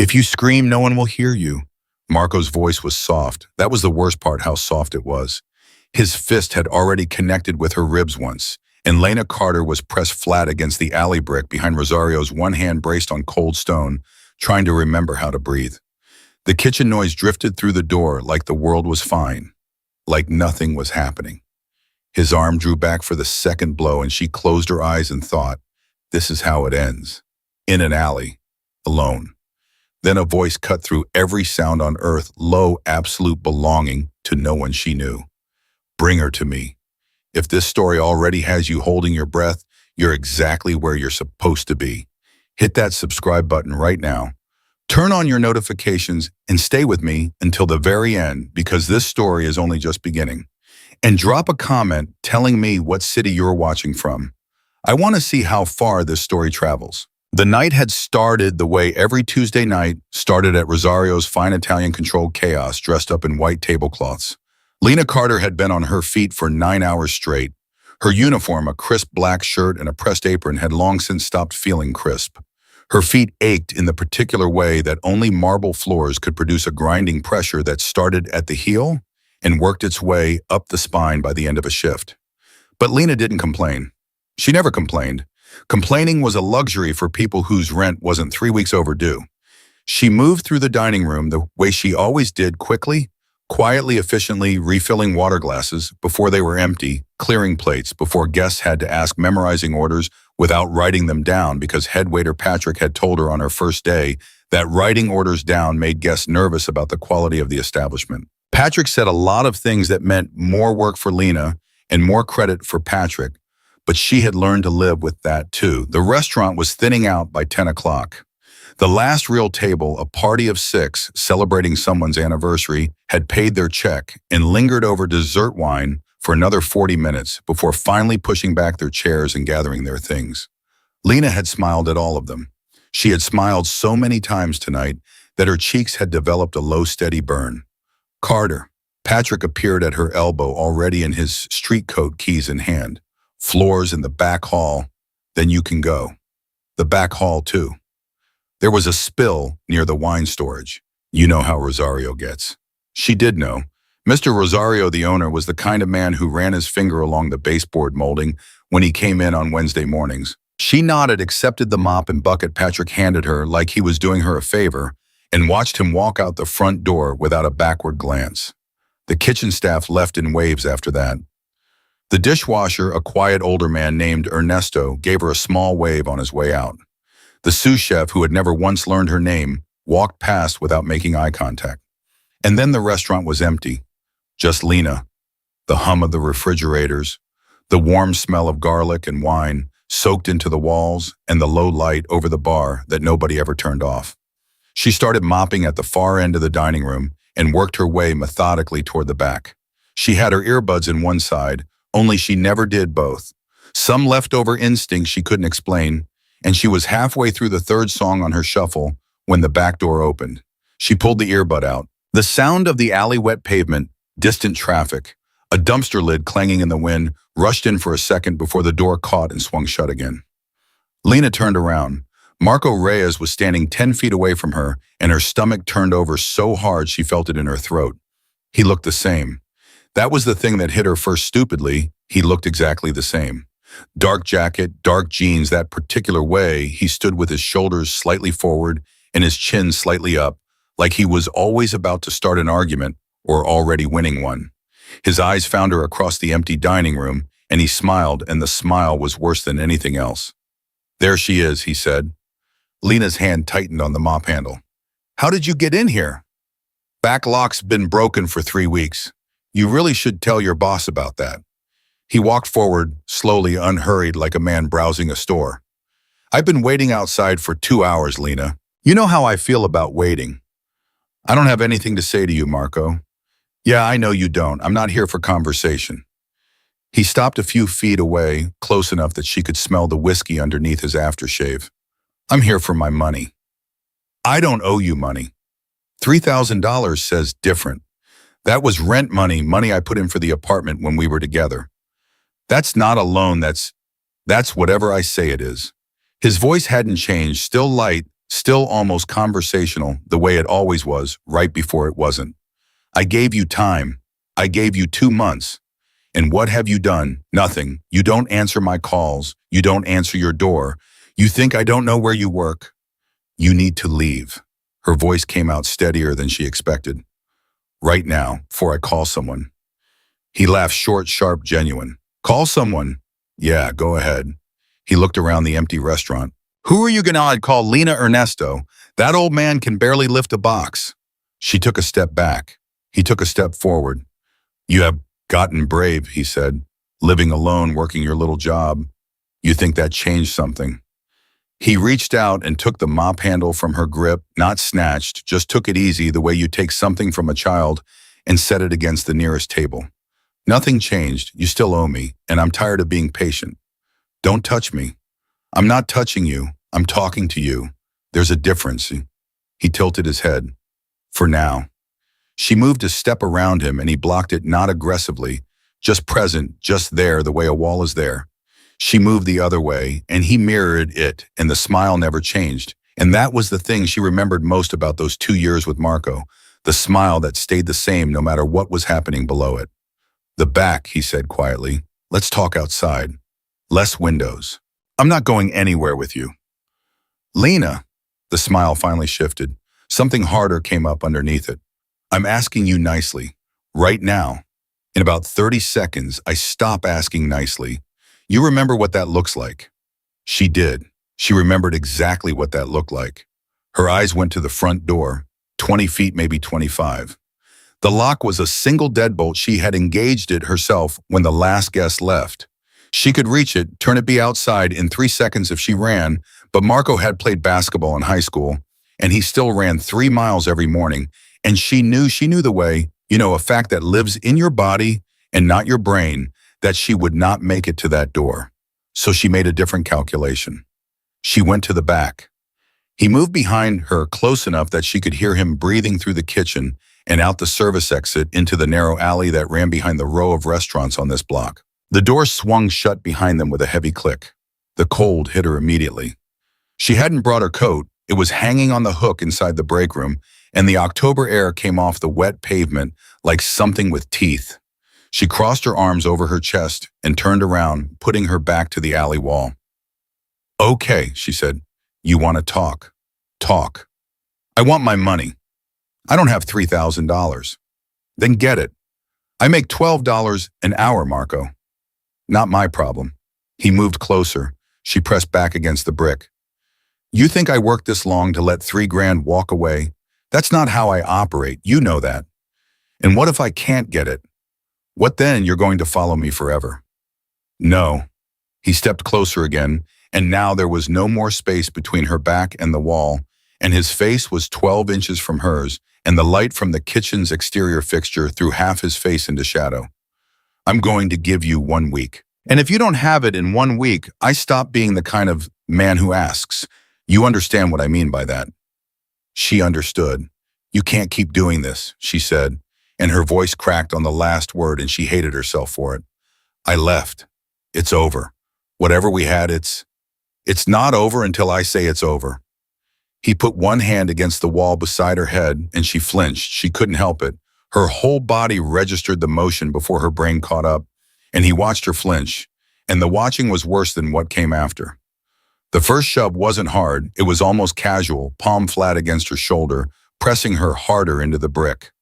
If you scream, no one will hear you. Marco's voice was soft. That was the worst part, how soft it was. His fist had already connected with her ribs once, and Lena Carter was pressed flat against the alley brick behind Rosario's one hand braced on cold stone, trying to remember how to breathe. The kitchen noise drifted through the door like the world was fine, like nothing was happening. His arm drew back for the second blow and she closed her eyes and thought, this is how it ends. In an alley, alone. Then a voice cut through every sound on earth, low, absolute belonging to no one she knew. Bring her to me. If this story already has you holding your breath, you're exactly where you're supposed to be. Hit that subscribe button right now. Turn on your notifications and stay with me until the very end because this story is only just beginning. And drop a comment telling me what city you're watching from. I want to see how far this story travels. The night had started the way every Tuesday night started at Rosario's fine Italian-controlled chaos dressed up in white tablecloths. Lena Carter had been on her feet for 9 hours straight. Her uniform, a crisp black shirt and a pressed apron, had long since stopped feeling crisp. Her feet ached in the particular way that only marble floors could produce a grinding pressure that started at the heel and worked its way up the spine by the end of a shift. But Lena didn't complain. She never complained. Complaining was a luxury for people whose rent wasn't 3 weeks overdue. She moved through the dining room the way she always did, quickly, quietly, efficiently, refilling water glasses before they were empty, clearing plates before guests had to ask, memorizing orders without writing them down because head waiter Patrick had told her on her first day that writing orders down made guests nervous about the quality of the establishment. Patrick said a lot of things that meant more work for Lena and more credit for Patrick, but she had learned to live with that too. The restaurant was thinning out by 10 o'clock. The last real table, a party of 6 celebrating someone's anniversary, had paid their check and lingered over dessert wine for another 40 minutes before finally pushing back their chairs and gathering their things. Lena had smiled at all of them. She had smiled so many times tonight that her cheeks had developed a low, steady burn. Carter. Patrick appeared at her elbow, already in his street coat, keys in hand. Floors in the back hall, then you can go. The back hall, too. There was a spill near the wine storage. You know how Rosario gets. She did know. Mr. Rosario, the owner, was the kind of man who ran his finger along the baseboard molding when he came in on Wednesday mornings. She nodded, accepted the mop and bucket Patrick handed her like he was doing her a favor, and watched him walk out the front door without a backward glance. The kitchen staff left in waves after that. The dishwasher, a quiet older man named Ernesto, gave her a small wave on his way out. The sous chef, who had never once learned her name, walked past without making eye contact. And then the restaurant was empty. Just Lena, the hum of the refrigerators, the warm smell of garlic and wine soaked into the walls, and the low light over the bar that nobody ever turned off. She started mopping at the far end of the dining room and worked her way methodically toward the back. She had her earbuds in one side, only she never did both. Some leftover instinct she couldn't explain, and she was halfway through the third song on her shuffle when the back door opened. She pulled the earbud out. The sound of the alley wet pavement, distant traffic, a dumpster lid clanging in the wind, rushed in for a second before the door caught and swung shut again. Lena turned around. Marco Reyes was standing 10 feet away from her, and her stomach turned over so hard she felt it in her throat. He looked the same. That was the thing that hit her first stupidly. He looked exactly the same. Dark jacket, dark jeans, that particular way he stood with his shoulders slightly forward and his chin slightly up, like he was always about to start an argument or already winning one. His eyes found her across the empty dining room, and he smiled, and the smile was worse than anything else. "There she is," he said. Lena's hand tightened on the mop handle. "How did you get in here?" "Back lock's been broken for 3 weeks. You really should tell your boss about that." He walked forward, slowly, unhurried, like a man browsing a store. "I've been waiting outside for 2 hours, Lena. You know how I feel about waiting." "I don't have anything to say to you, Marco." "Yeah, I know you don't. I'm not here for conversation." He stopped a few feet away, close enough that she could smell the whiskey underneath his aftershave. "I'm here for my money." "I don't owe you money." $3,000 says different. That was rent money, money I put in for the apartment when we were together. "That's not a loan, that's whatever I say it is." His voice hadn't changed, still light, still almost conversational, the way it always was, right before it wasn't. I gave you time. I gave you 2 months. And what have you done? Nothing. You don't answer my calls. You don't answer your door. You think I don't know where you work. You need to leave. Her voice came out steadier than she expected. Right now, before I call someone. He laughed short, sharp, genuine. Call someone? Yeah, go ahead. He looked around the empty restaurant. Who are you gonna call? Lena Ernesto? That old man can barely lift a box. She took a step back. He took a step forward. You have gotten brave, he said. Living alone, working your little job. You think that changed something. He reached out and took the mop handle from her grip, not snatched, just took it easy the way you take something from a child and set it against the nearest table. Nothing changed. You still owe me, and I'm tired of being patient. Don't touch me. I'm not touching you. I'm talking to you. There's a difference. He tilted his head. For now. She moved a step around him and he blocked it not aggressively, just present, just there the way a wall is there. She moved the other way and he mirrored it and the smile never changed. And that was the thing she remembered most about those 2 years with Marco, the smile that stayed the same no matter what was happening below it. The back, he said quietly. Let's talk outside. Less windows. I'm not going anywhere with you. Lena, the smile finally shifted. Something harder came up underneath it. I'm asking you nicely, right now. In about 30 seconds, I stop asking nicely. You remember what that looks like? She did. She remembered exactly what that looked like. Her eyes went to the front door, 20 feet, maybe 25. The lock was a single deadbolt. She had engaged it herself when the last guest left. She could reach it, turn it be outside in 3 seconds if she ran, but Marco had played basketball in high school, and he still ran 3 miles every morning. And she knew the way, a fact that lives in your body and not your brain, that she would not make it to that door. So she made a different calculation. She went to the back. He moved behind her close enough that she could hear him breathing through the kitchen and out the service exit into the narrow alley that ran behind the row of restaurants on this block. The door swung shut behind them with a heavy click. The cold hit her immediately. She hadn't brought her coat. It was hanging on the hook inside the break room, and the October air came off the wet pavement like something with teeth. She crossed her arms over her chest and turned around, putting her back to the alley wall. Okay, she said. You want to talk? Talk. I want my money. I don't have $3,000. Then get it. I make $12 an hour, Marco. Not my problem. He moved closer. She pressed back against the brick. You think I worked this long to let $3,000 walk away? That's not how I operate. You know that. And what if I can't get it? What then? You're going to follow me forever? No. He stepped closer again, and now there was no more space between her back and the wall, and his face was 12 inches from hers, and the light from the kitchen's exterior fixture threw half his face into shadow. I'm going to give you 1 week. And if you don't have it in 1 week, I stop being the kind of man who asks. You understand what I mean by that? She understood. You can't keep doing this, she said, and her voice cracked on the last word and she hated herself for it. I left. It's over. Whatever we had, it's not over until I say it's over. He put one hand against the wall beside her head and she flinched. She couldn't help it. Her whole body registered the motion before her brain caught up, and he watched her flinch, and the watching was worse than what came after. The first shove wasn't hard. It was almost casual, palm flat against her shoulder, pressing her harder into the brick.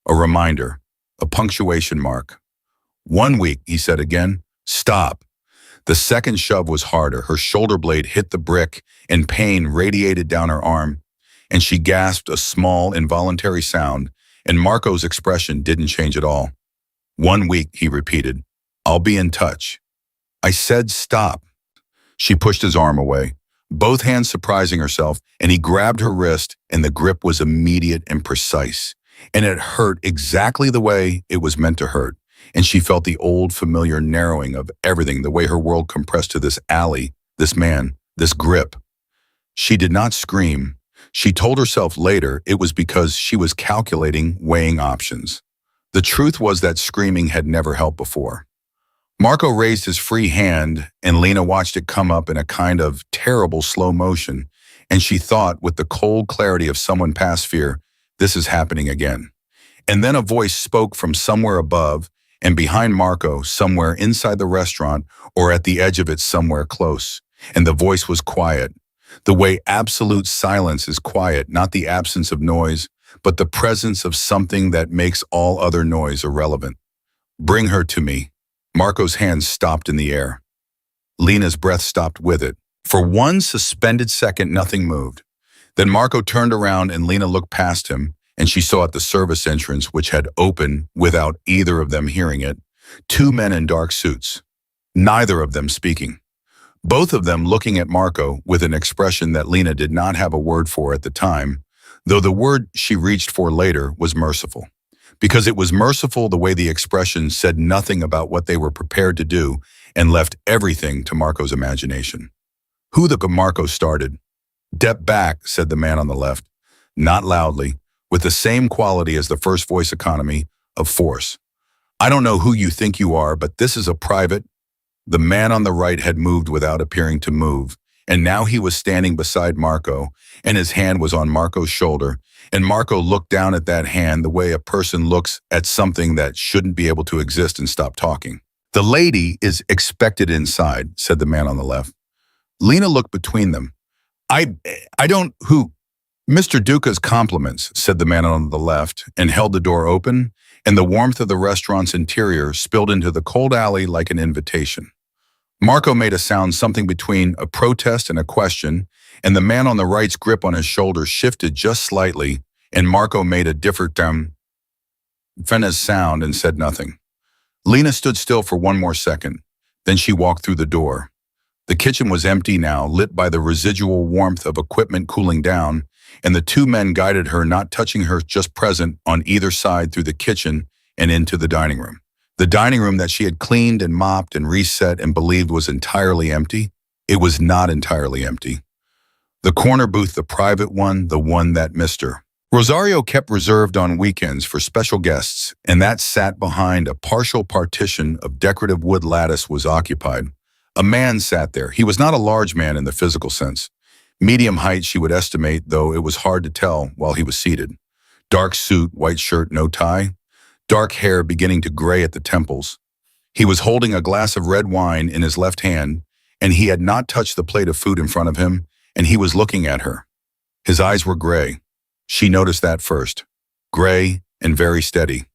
A reminder, a punctuation mark. 1 week, he said again. Stop. The second shove was harder. Her shoulder blade hit the brick, and pain radiated down her arm, and she gasped a small, involuntary sound, and Marco's expression didn't change at all. 1 week, he repeated. I'll be in touch. I said stop. She pushed his arm away, both hands surprising herself, and he grabbed her wrist, and the grip was immediate and precise. And it hurt exactly the way it was meant to hurt. And she felt the old, familiar narrowing of everything, the way her world compressed to this alley, this man, this grip. She did not scream. She told herself later it was because she was calculating, weighing options. The truth was that screaming had never helped before. Marco raised his free hand, and Lena watched it come up in a kind of terrible slow motion, and she thought, with the cold clarity of someone past fear, this is happening again. And then a voice spoke from somewhere above and behind Marco, somewhere inside the restaurant or at the edge of it somewhere close. And the voice was quiet. The way absolute silence is quiet, not the absence of noise, but the presence of something that makes all other noise irrelevant. Bring her to me. Marco's hands stopped in the air. Lena's breath stopped with it. For one suspended second, nothing moved. Then Marco turned around and Lena looked past him, and she saw at the service entrance, which had opened without either of them hearing it, two men in dark suits, neither of them speaking. Both of them looking at Marco with an expression that Lena did not have a word for at the time, though the word she reached for later was merciful. Because it was merciful the way the expression said nothing about what they were prepared to do and left everything to Marco's imagination. Who the Marco started. "Step back," said the man on the left, not loudly, with the same quality as the first voice economy of force. "I don't know who you think you are, but this is a private." The man on the right had moved without appearing to move, and now he was standing beside Marco, and his hand was on Marco's shoulder, and Marco looked down at that hand the way a person looks at something that shouldn't be able to exist and stop talking. "The lady is expected inside," said the man on the left. Lena looked between them. I don't, who? "Mr. Duca's compliments," said the man on the left, and held the door open, and the warmth of the restaurant's interior spilled into the cold alley like an invitation. Marco made a sound something between a protest and a question, and the man on the right's grip on his shoulder shifted just slightly, and Marco made a different sound and said nothing. Lena stood still for one more second. Then she walked through the door. The kitchen was empty now, lit by the residual warmth of equipment cooling down, and the two men guided her, not touching her, just present on either side through the kitchen and into the dining room. The dining room that she had cleaned and mopped and reset and believed was entirely empty. It was not entirely empty. The corner booth, the private one, the one that Mr. Rosario kept reserved on weekends for special guests, and that sat behind a partial partition of decorative wood lattice, was occupied. A man sat there. He was not a large man in the physical sense. Medium height, she would estimate, though it was hard to tell while he was seated. Dark suit, white shirt, no tie. Dark hair beginning to gray at the temples. He was holding a glass of red wine in his left hand, and he had not touched the plate of food in front of him, and he was looking at her. His eyes were gray. She noticed that first. Gray and very steady.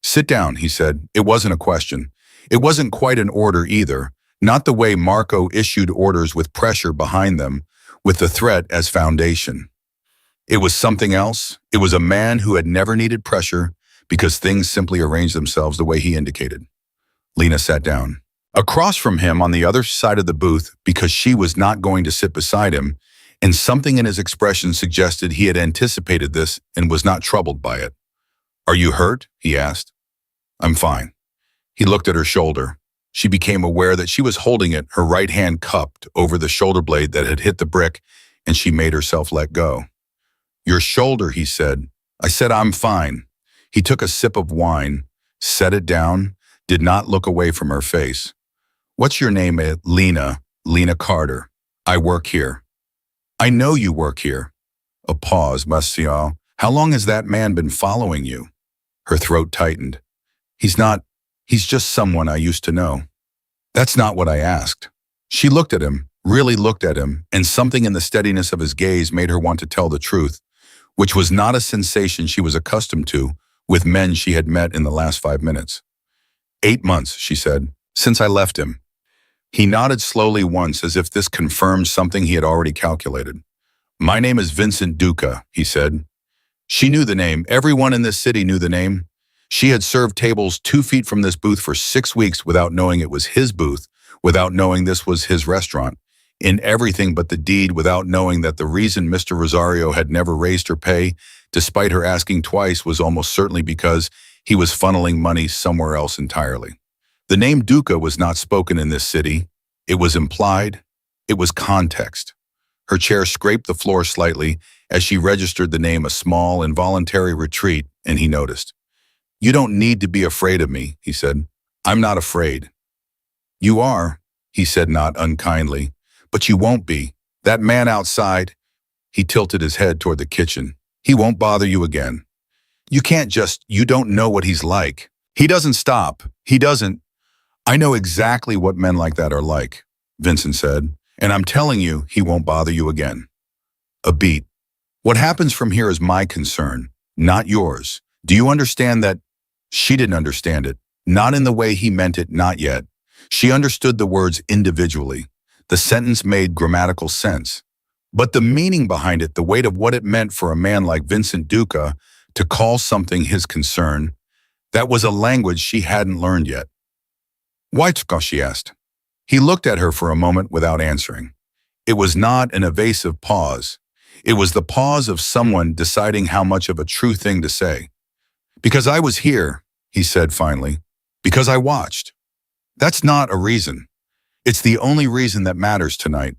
"Sit down," he said. It wasn't a question. It wasn't quite an order either, not the way Marco issued orders with pressure behind them, with the threat as foundation. It was something else. It was a man who had never needed pressure because things simply arranged themselves the way he indicated. Lena sat down. Across from him on the other side of the booth, because she was not going to sit beside him, and something in his expression suggested he had anticipated this and was not troubled by it. "Are you hurt?" he asked. "I'm fine." He looked at her shoulder. She became aware that she was holding it, her right hand cupped over the shoulder blade that had hit the brick, and she made herself let go. "Your shoulder," he said. "I said I'm fine." He took a sip of wine, set it down, did not look away from her face. "What's your name?" Lena Carter. "I work here." "I know you work here." A pause. "Monsieur, how long has that man been following you?" Her throat tightened. He's just someone I used to know." "That's not what I asked." She looked at him, really looked at him, and something in the steadiness of his gaze made her want to tell the truth, which was not a sensation she was accustomed to with men she had met in the last 5 minutes. 8 months, she said, "since I left him." He nodded slowly once as if this confirmed something he had already calculated. "My name is Vincent Duca," he said. She knew the name. Everyone in this city knew the name. She had served tables 2 feet from this booth for 6 weeks without knowing it was his booth, without knowing this was his restaurant, in everything but the deed, without knowing that the reason Mr. Rosario had never raised her pay, despite her asking twice, was almost certainly because he was funneling money somewhere else entirely. The name Duca was not spoken in this city. It was implied. It was context. Her chair scraped the floor slightly as she registered the name, a small, involuntary retreat, and he noticed. "You don't need to be afraid of me," he said. "I'm not afraid." "You are," he said, not unkindly, "but you won't be. That man outside, He tilted his head toward the kitchen. He won't bother you again. You don't know what he's like. He doesn't stop. He doesn't. I know exactly what men like that are like, Vincent said, and I'm telling you, he won't bother you again. A beat. What happens from here is my concern, not yours. Do you understand that? She didn't understand it. Not in the way he meant it, not yet. She understood the words individually. The sentence made grammatical sense. But the meaning behind it, the weight of what it meant for a man like Vincent Duca to call something his concern, that was a language she hadn't learned yet. Waitress, she asked. He looked at her for a moment without answering. It was not an evasive pause. It was the pause of someone deciding how much of a true thing to say. Because I was here, he said finally. Because I watched. That's not a reason. It's the only reason that matters tonight.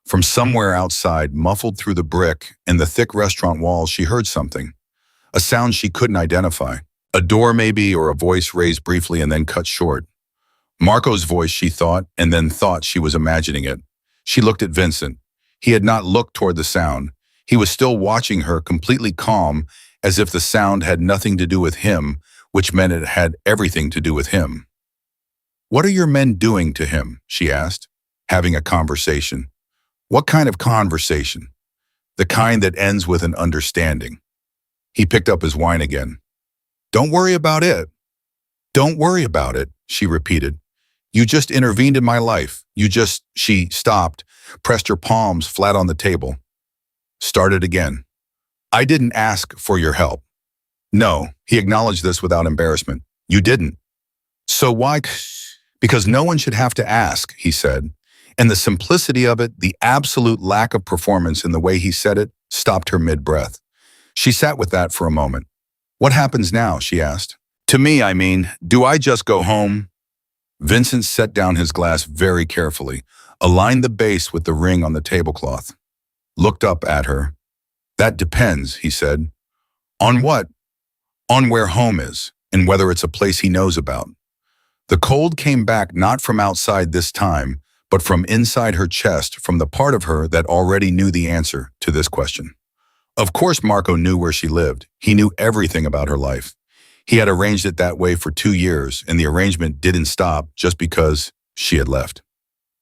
From somewhere outside, muffled through the brick and the thick restaurant walls, she heard something. A sound she couldn't identify. A door maybe, or a voice raised briefly and then cut short. Marco's voice, she thought, and then thought she was imagining it. She looked at Vincent. He had not looked toward the sound. He was still watching her, completely calm, as if the sound had nothing to do with him, which meant it had everything to do with him. What are your men doing to him? She asked, having a conversation. What kind of conversation? The kind that ends with an understanding. He picked up his wine again. Don't worry about it. Don't worry about it, she repeated. You just intervened in my life. She stopped, pressed her palms flat on the table. Started again. I didn't ask for your help. No, he acknowledged this without embarrassment. You didn't. So why? Because no one should have to ask, he said. And the simplicity of it, the absolute lack of performance in the way he said it, stopped her mid-breath. She sat with that for a moment. What happens now? She asked. To me, I mean, do I just go home? Vincent set down his glass very carefully, aligned the base with the ring on the tablecloth. Looked up at her. That depends, he said. On what? On where home is, and whether it's a place he knows about. The cold came back not from outside this time, but from inside her chest, from the part of her that already knew the answer to this question. Of course Marco knew where she lived. He knew everything about her life. He had arranged it that way for 2 years, and the arrangement didn't stop just because she had left.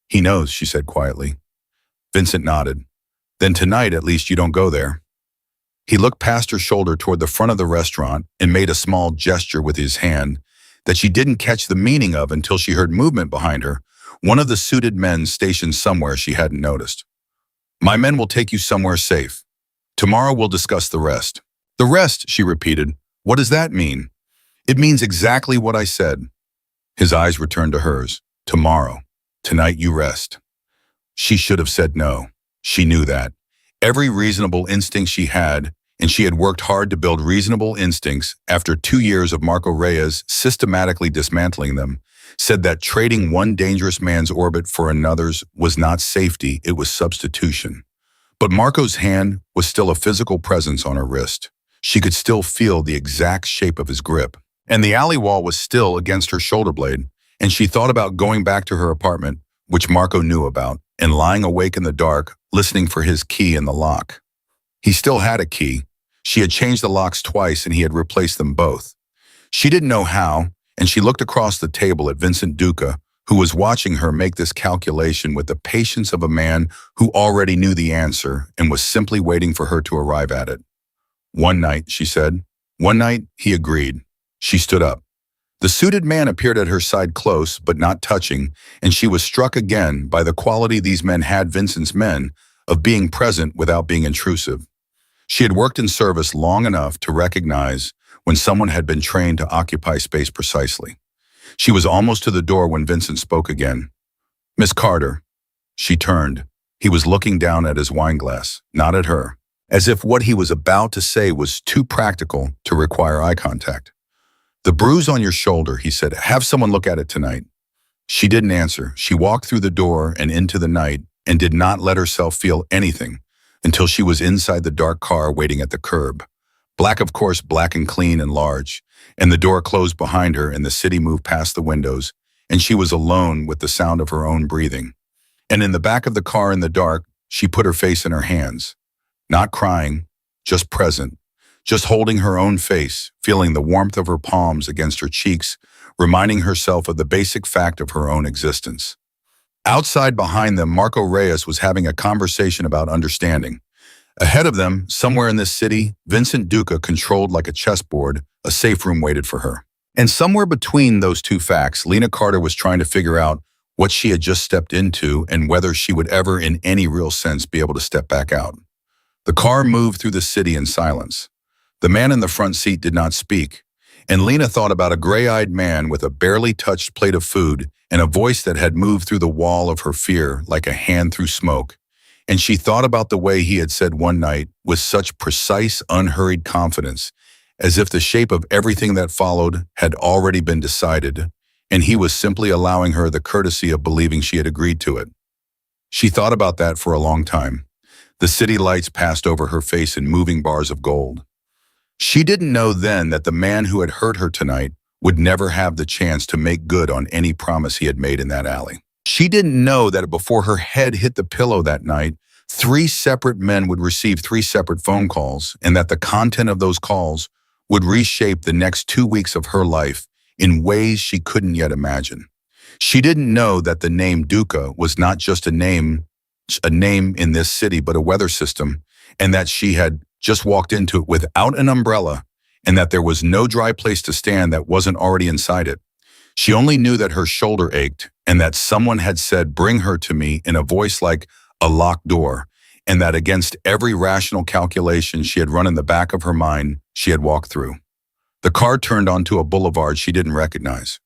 He knows, she said quietly. Vincent nodded. Then tonight, at least, you don't go there. He looked past her shoulder toward the front of the restaurant and made a small gesture with his hand that she didn't catch the meaning of until she heard movement behind her, one of the suited men stationed somewhere she hadn't noticed. My men will take you somewhere safe. Tomorrow we'll discuss the rest. The rest, she repeated. What does that mean? It means exactly what I said. His eyes returned to hers. Tomorrow. Tonight you rest. She should have said no. She knew that. Every reasonable instinct she had, and she had worked hard to build reasonable instincts after 2 years of Marco Reyes systematically dismantling them, said that trading one dangerous man's orbit for another's was not safety, it was substitution. But Marco's hand was still a physical presence on her wrist. She could still feel the exact shape of his grip. And the alley wall was still against her shoulder blade, and she thought about going back to her apartment, which Marco knew about, and lying awake in the dark, listening for his key in the lock. He still had a key. She had changed the locks twice and he had replaced them both. She didn't know how, and she looked across the table at Vincent Duca, who was watching her make this calculation with the patience of a man who already knew the answer and was simply waiting for her to arrive at it. One night, she said. One night, he agreed. She stood up. The suited man appeared at her side close, but not touching, and she was struck again by the quality these men had, Vincent's men, of being present without being intrusive. She had worked in service long enough to recognize when someone had been trained to occupy space precisely. She was almost to the door when Vincent spoke again. Miss Carter. She turned. He was looking down at his wine glass, not at her, as if what he was about to say was too practical to require eye contact. The bruise on your shoulder, he said, have someone look at it tonight. She didn't answer. She walked through the door and into the night and did not let herself feel anything until she was inside the dark car waiting at the curb. Black, of course, black and clean and large, and the door closed behind her and the city moved past the windows, and she was alone with the sound of her own breathing. And in the back of the car in the dark, she put her face in her hands. Not crying, just present, just holding her own face, feeling the warmth of her palms against her cheeks, reminding herself of the basic fact of her own existence. Outside behind them, Marco Reyes was having a conversation about understanding. Ahead of them, somewhere in this city, Vincent Duca, controlled like a chessboard, a safe room waited for her. And somewhere between those two facts, Lena Carter was trying to figure out what she had just stepped into and whether she would ever, in any real sense, be able to step back out. The car moved through the city in silence. The man in the front seat did not speak, and Lena thought about a gray-eyed man with a barely touched plate of food and a voice that had moved through the wall of her fear like a hand through smoke. And she thought about the way he had said one night with such precise, unhurried confidence, as if the shape of everything that followed had already been decided, and he was simply allowing her the courtesy of believing she had agreed to it. She thought about that for a long time. The city lights passed over her face in moving bars of gold. She didn't know then that the man who had hurt her tonight would never have the chance to make good on any promise he had made in that alley. She didn't know that before her head hit the pillow that night, 3 separate men would receive 3 separate phone calls, and that the content of those calls would reshape the next 2 weeks of her life in ways she couldn't yet imagine. She didn't know that the name Duca was not just a name in this city, but a weather system, and that she had just walked into it without an umbrella, and that there was no dry place to stand that wasn't already inside it. She only knew that her shoulder ached, and that someone had said, "Bring her to me," in a voice like a locked door, and that against every rational calculation she had run in the back of her mind, she had walked through. The car turned onto a boulevard she didn't recognize.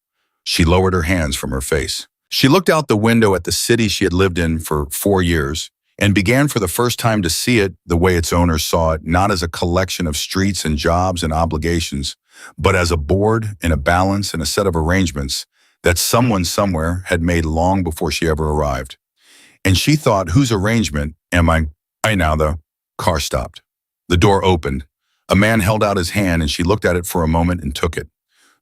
She lowered her hands from her face. She looked out the window at the city she had lived in for 4 years and began for the first time to see it the way its owners saw it, not as a collection of streets and jobs and obligations, but as a board and a balance and a set of arrangements that someone somewhere had made long before she ever arrived. And she thought, whose arrangement am I now? The car stopped. The door opened. A man held out his hand and she looked at it for a moment and took it.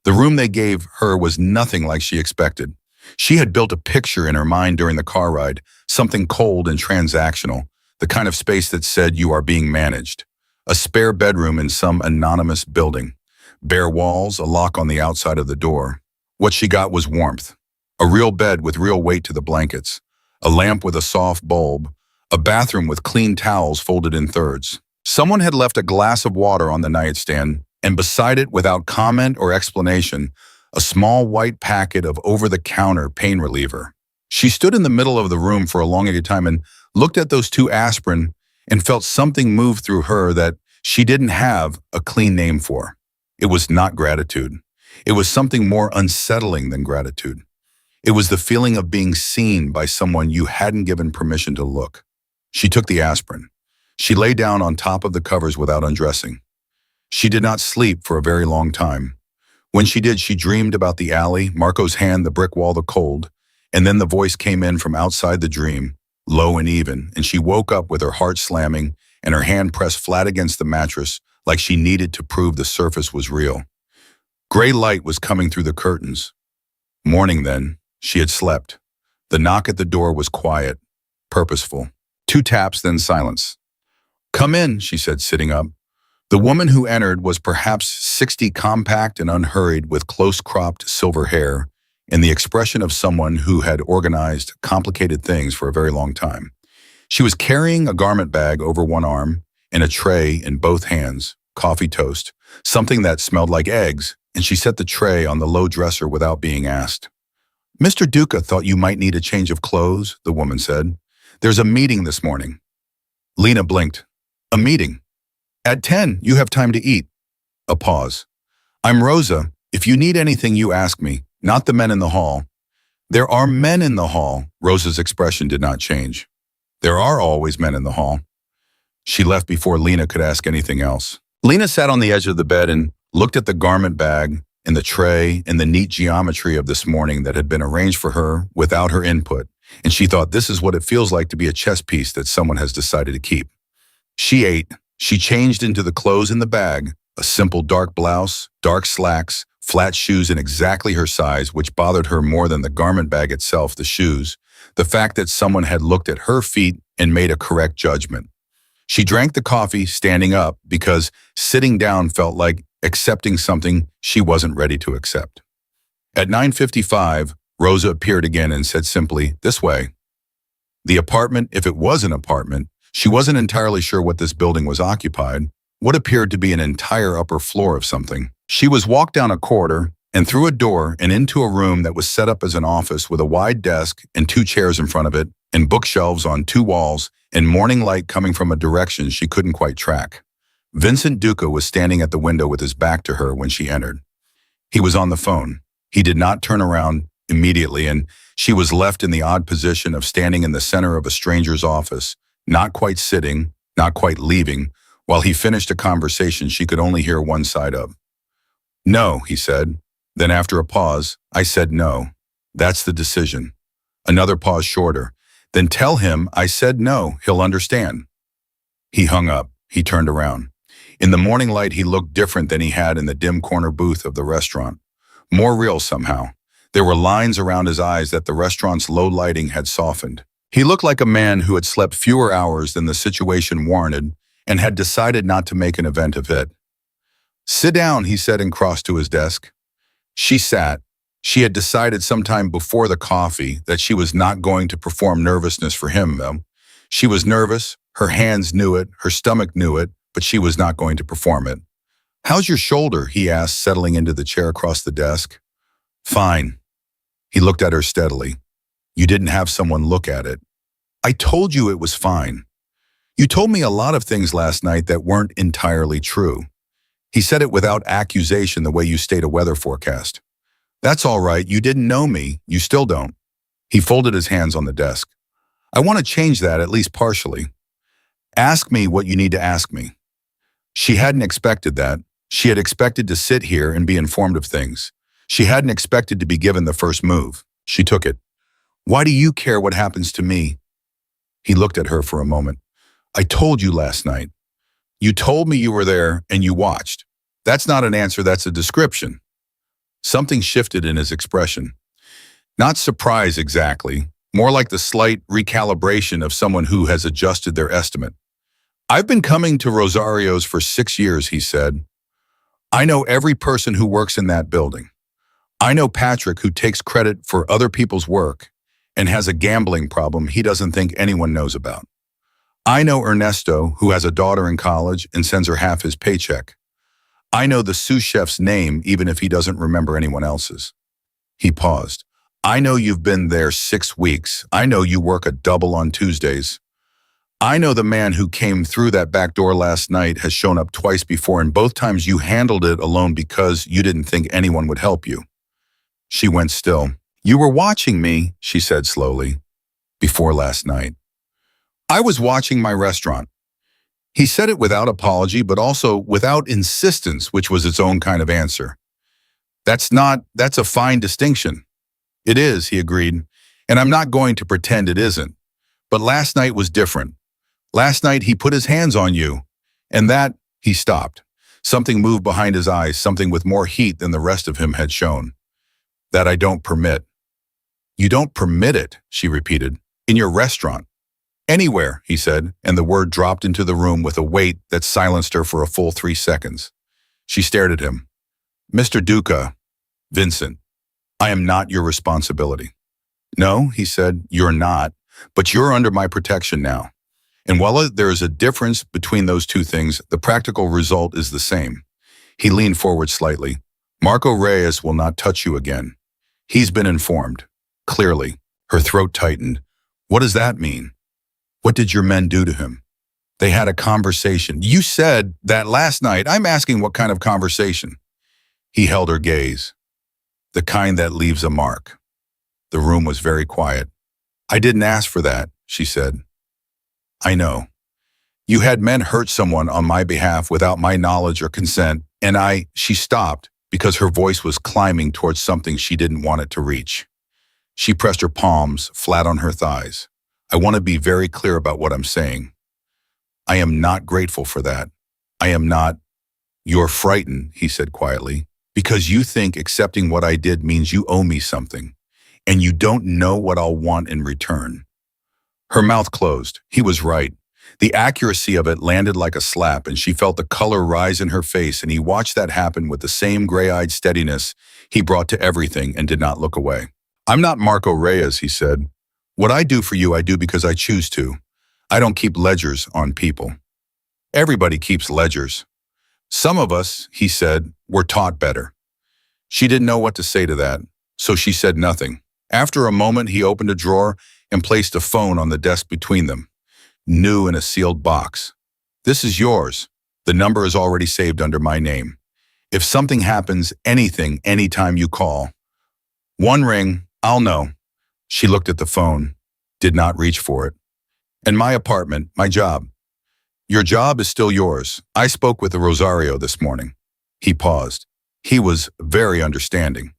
The room they gave her was nothing like she expected. She had built a picture in her mind during the car ride, something cold and transactional, the kind of space that said you are being managed. A spare bedroom in some anonymous building. Bare walls, a lock on the outside of the door. What she got was warmth. A real bed with real weight to the blankets. A lamp with a soft bulb. A bathroom with clean towels folded in thirds. Someone had left a glass of water on the nightstand, and beside it, without comment or explanation, a small white packet of over-the-counter pain reliever. She stood in the middle of the room for a long time and looked at those 2 aspirin and felt something move through her that she didn't have a clean name for. It was not gratitude. It was something more unsettling than gratitude. It was the feeling of being seen by someone you hadn't given permission to look. She took the aspirin. She lay down on top of the covers without undressing. She did not sleep for a very long time. When she did, she dreamed about the alley, Marco's hand, the brick wall, the cold, and then the voice came in from outside the dream, low and even, and she woke up with her heart slamming and her hand pressed flat against the mattress like she needed to prove the surface was real. Gray light was coming through the curtains. Morning then, she had slept. The knock at the door was quiet, purposeful. 2 taps, then silence. "Come in," she said, sitting up. The woman who entered was perhaps 60, compact and unhurried, with close-cropped silver hair and the expression of someone who had organized complicated things for a very long time. She was carrying a garment bag over one arm and a tray in both hands, coffee toast, something that smelled like eggs, and she set the tray on the low dresser without being asked. "Mr. Duca thought you might need a change of clothes," the woman said. "There's a meeting this morning." Lena blinked. "A meeting? At 10, you have time to eat." A pause. "I'm Rosa. If you need anything, you ask me, not the men in the hall." "There are men in the hall." Rosa's expression did not change. "There are always men in the hall." She left before Lena could ask anything else. Lena sat on the edge of the bed and looked at the garment bag and the tray and the neat geometry of this morning that had been arranged for her without her input, and she thought, this is what it feels like to be a chess piece that someone has decided to keep. She ate. She changed into the clothes in the bag, a simple dark blouse, dark slacks, flat shoes in exactly her size, which bothered her more than the garment bag itself, the shoes, the fact that someone had looked at her feet and made a correct judgment. She drank the coffee standing up because sitting down felt like accepting something she wasn't ready to accept. At 9:55, Rosa appeared again and said simply, "This way." The apartment, if it was an apartment, she wasn't entirely sure what this building was occupied, what appeared to be an entire upper floor of something. She was walked down a corridor and through a door and into a room that was set up as an office with a wide desk and two chairs in front of it and bookshelves on two walls and morning light coming from a direction she couldn't quite track. Vincent Duca was standing at the window with his back to her when she entered. He was on the phone. He did not turn around immediately, and she was left in the odd position of standing in the center of a stranger's office, not quite sitting, not quite leaving, while he finished a conversation she could only hear one side of. "No," he said. Then after a pause, "I said no. That's the decision." Another pause shorter. "Then tell him I said no. He'll understand." He hung up. He turned around. In the morning light, he looked different than he had in the dim corner booth of the restaurant. More real somehow. There were lines around his eyes that the restaurant's low lighting had softened. He looked like a man who had slept fewer hours than the situation warranted and had decided not to make an event of it. "Sit down," he said and crossed to his desk. She sat. She had decided sometime before the coffee that she was not going to perform nervousness for him, though. She was nervous, her hands knew it, her stomach knew it, but she was not going to perform it. "How's your shoulder?" he asked, settling into the chair across the desk. "Fine." He looked at her steadily. "You didn't have someone look at it." "I told you it was fine. You told me a lot of things last night that weren't entirely true." He said it without accusation, the way you state a weather forecast. "That's all right. You didn't know me. You still don't." He folded his hands on the desk. "I want to change that, at least partially. Ask me what you need to ask me." She hadn't expected that. She had expected to sit here and be informed of things. She hadn't expected to be given the first move. She took it. "Why do you care what happens to me?" He looked at her for a moment. "I told you last night. You told me you were there and you watched. That's not an answer, that's a description." Something shifted in his expression. Not surprise exactly, more like the slight recalibration of someone who has adjusted their estimate. "I've been coming to Rosario's for 6 years," he said. "I know every person who works in that building. I know Patrick, who takes credit for other people's work and has a gambling problem he doesn't think anyone knows about. I know Ernesto, who has a daughter in college and sends her half his paycheck. I know the sous chef's name even if he doesn't remember anyone else's." He paused. "I know you've been there 6 weeks. I know you work a double on Tuesdays. I know the man who came through that back door last night has shown up twice before, and both times you handled it alone because you didn't think anyone would help you." She went still. "You were watching me," she said slowly, "before last night." "I was watching my restaurant." He said it without apology, but also without insistence, which was its own kind of answer. That's a fine distinction." "It is," he agreed, "and I'm not going to pretend it isn't. But last night was different. Last night he put his hands on you, and that," he stopped. Something moved behind his eyes, something with more heat than the rest of him had shown. "That I don't permit." "You don't permit it," she repeated, "in your restaurant." "Anywhere," he said, and the word dropped into the room with a weight that silenced her for a full 3 seconds. She stared at him. "Mr. Duca, Vincent, I am not your responsibility." "No," he said, "you're not, but you're under my protection now. And while there is a difference between those two things, the practical result is the same." He leaned forward slightly. "Marco Reyes will not touch you again. He's been informed." Clearly, her throat tightened. "What does that mean? What did your men do to him?" "They had a conversation." "You said that last night. I'm asking what kind of conversation." He held her gaze. "The kind that leaves a mark." The room was very quiet. "I didn't ask for that," she said. "I know. You had men hurt someone on my behalf without my knowledge or consent, and She stopped because her voice was climbing towards something she didn't want it to reach. She pressed her palms flat on her thighs. "I want to be very clear about what I'm saying. I am not grateful for that. I am not." "You're frightened," he said quietly, "because you think accepting what I did means you owe me something, and you don't know what I'll want in return." Her mouth closed. He was right. The accuracy of it landed like a slap, and she felt the color rise in her face, and he watched that happen with the same gray-eyed steadiness he brought to everything and did not look away. "I'm not Marco Reyes," he said. "What I do for you, I do because I choose to. I don't keep ledgers on people. Everybody keeps ledgers. Some of us," he said, "were taught better." She didn't know what to say to that, so she said nothing. After a moment, he opened a drawer and placed a phone on the desk between them, new in a sealed box. "This is yours. The number is already saved under my name. If something happens, anytime you call. One ring, I'll know." She looked at the phone, did not reach for it. "And my apartment, my job." "Your job is still yours. I spoke with the Rosario this morning." He paused. He was very understanding.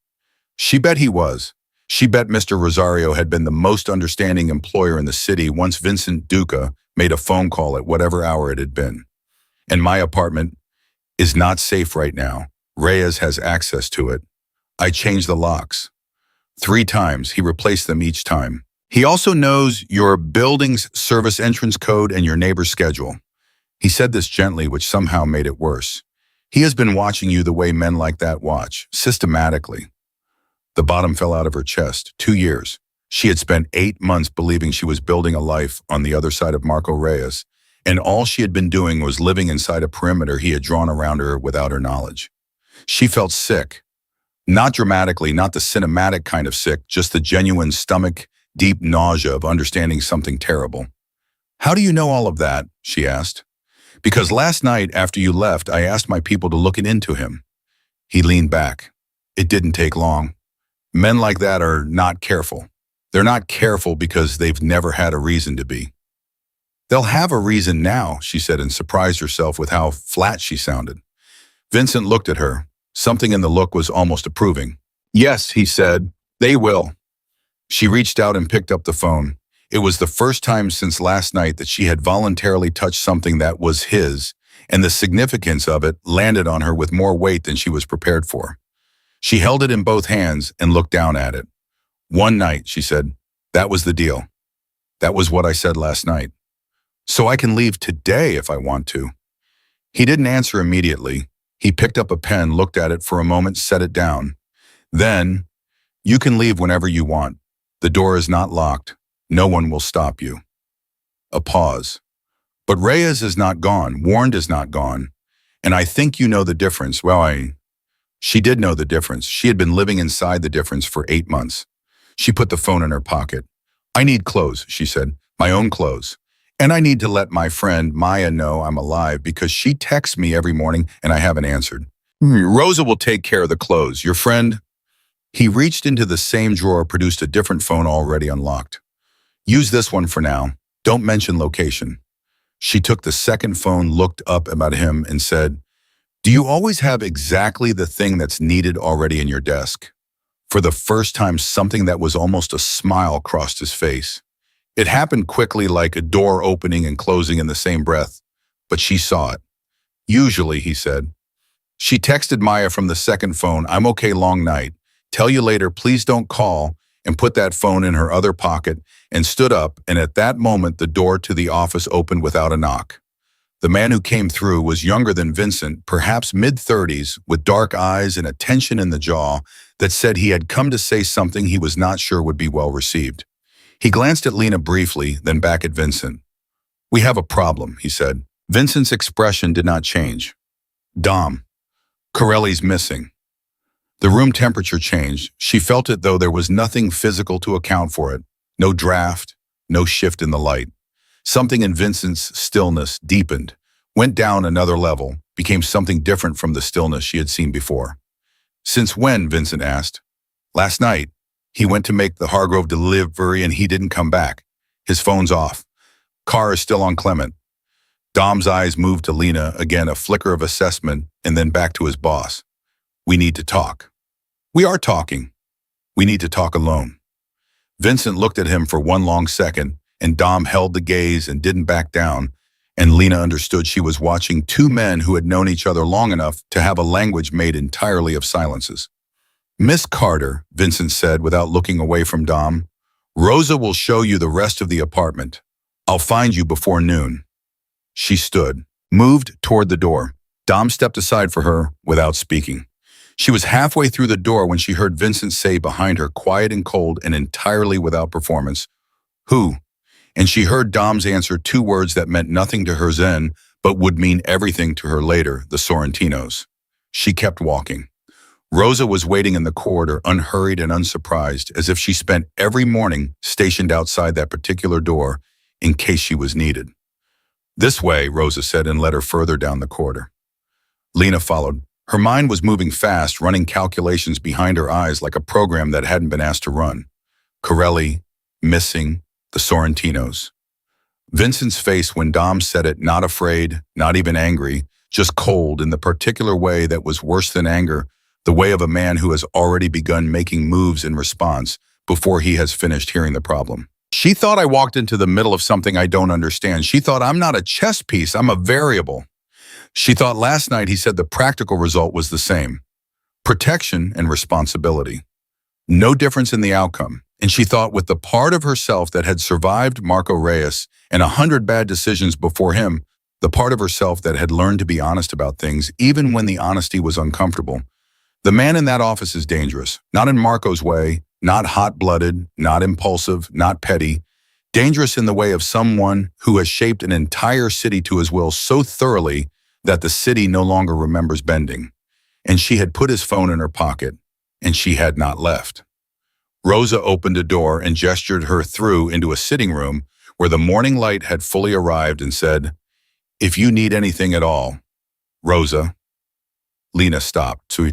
She bet he was. She bet Mr. Rosario had been the most understanding employer in the city once Vincent Duca made a phone call at whatever hour it had been. "And my apartment is not safe right now. Reyes has access to it. I changed the locks. 3 times, he replaced them each time. He also knows your building's service entrance code and your neighbor's schedule." He said this gently, which somehow made it worse. "He has been watching you the way men like that watch, systematically." The bottom fell out of her chest. 2 years. She had spent 8 months believing she was building a life on the other side of Marco Reyes, and all she had been doing was living inside a perimeter he had drawn around her without her knowledge. She felt sick. Not dramatically, not the cinematic kind of sick, just the genuine stomach-deep nausea of understanding something terrible. "How do you know all of that?" she asked. "Because last night after you left, I asked my people to look into him." He leaned back. "It didn't take long. Men like that are not careful. They're not careful because they've never had a reason to be." "They'll have a reason now," she said, and surprised herself with how flat she sounded. Vincent looked at her. Something in the look was almost approving. "Yes," he said, "they will." She reached out and picked up the phone. It was the first time since last night that she had voluntarily touched something that was his, and the significance of it landed on her with more weight than she was prepared for. She held it in both hands and looked down at it. "One night," she said. "That was the deal. That was what I said last night. So I can leave today if I want to." He didn't answer immediately. He picked up a pen, looked at it for a moment, set it down. Then, "You can leave whenever you want. The door is not locked. No one will stop you." A pause. "But Reyes is not gone. Warned is not gone. And I think you know the difference." She did know the difference. She had been living inside the difference for 8 months. She put the phone in her pocket. "I need clothes," she said. "My own clothes. And I need to let my friend Maya know I'm alive because she texts me every morning and I haven't answered. Rosa will take care of the clothes. Your friend?" He reached into the same drawer, produced a different phone already unlocked. "Use this one for now. Don't mention location." She took the second phone, looked up at him and said, "Do you always have exactly the thing that's needed already in your desk?" For the first time, something that was almost a smile crossed his face. It happened quickly, like a door opening and closing in the same breath, but she saw it. "Usually," he said. She texted Maya from the second phone, "I'm okay, long night. Tell you later, please don't call," and put that phone in her other pocket and stood up, and at that moment the door to the office opened without a knock. The man who came through was younger than Vincent, perhaps mid-30s, with dark eyes and a tension in the jaw that said he had come to say something he was not sure would be well received. He glanced at Lena briefly, then back at Vincent. "We have a problem," he said. Vincent's expression did not change. "Dom. Corelli's missing." The room temperature changed. She felt it, though there was nothing physical to account for it. No draft, no shift in the light. Something in Vincent's stillness deepened, went down another level, became something different from the stillness she had seen before. "Since when?" Vincent asked. "Last night. He went to make the Hargrove delivery and he didn't come back. His phone's off. Car is still on Clement." Dom's eyes moved to Lena, again a flicker of assessment, and then back to his boss. "We need to talk." "We are talking. We need to talk alone." Vincent looked at him for one long second, and Dom held the gaze and didn't back down, and Lena understood she was watching 2 men who had known each other long enough to have a language made entirely of silences. "Miss Carter," Vincent said without looking away from Dom, "Rosa will show you the rest of the apartment. I'll find you before noon." She stood, moved toward the door. Dom stepped aside for her without speaking. She was halfway through the door when she heard Vincent say behind her, quiet and cold and entirely without performance, "Who?" And she heard Dom's answer, two words that meant nothing to her then, but would mean everything to her later, the Sorrentinos. She kept walking. Rosa was waiting in the corridor, unhurried and unsurprised, as if she spent every morning stationed outside that particular door in case she was needed. "This way," Rosa said and led her further down the corridor. Lena followed. Her mind was moving fast, running calculations behind her eyes like a program that hadn't been asked to run. Corelli, missing, the Sorrentinos. Vincent's face when Dom said it, not afraid, not even angry, just cold in the particular way that was worse than anger, the way of a man who has already begun making moves in response before he has finished hearing the problem. "She thought I walked into the middle of something I don't understand. She thought I'm not a chess piece, I'm a variable. She thought last night," he said, "the practical result was the same. Protection and responsibility. No difference in the outcome. And she thought with the part of herself that had survived Marco Reyes and 100 bad decisions before him, the part of herself that had learned to be honest about things, even when the honesty was uncomfortable. The man in that office is dangerous, not in Marco's way, not hot-blooded, not impulsive, not petty, dangerous in the way of someone who has shaped an entire city to his will so thoroughly that the city no longer remembers bending. And she had put his phone in her pocket, and she had not left." Rosa opened a door and gestured her through into a sitting room where the morning light had fully arrived and said, "If you need anything at all, Rosa." Lena stopped, so he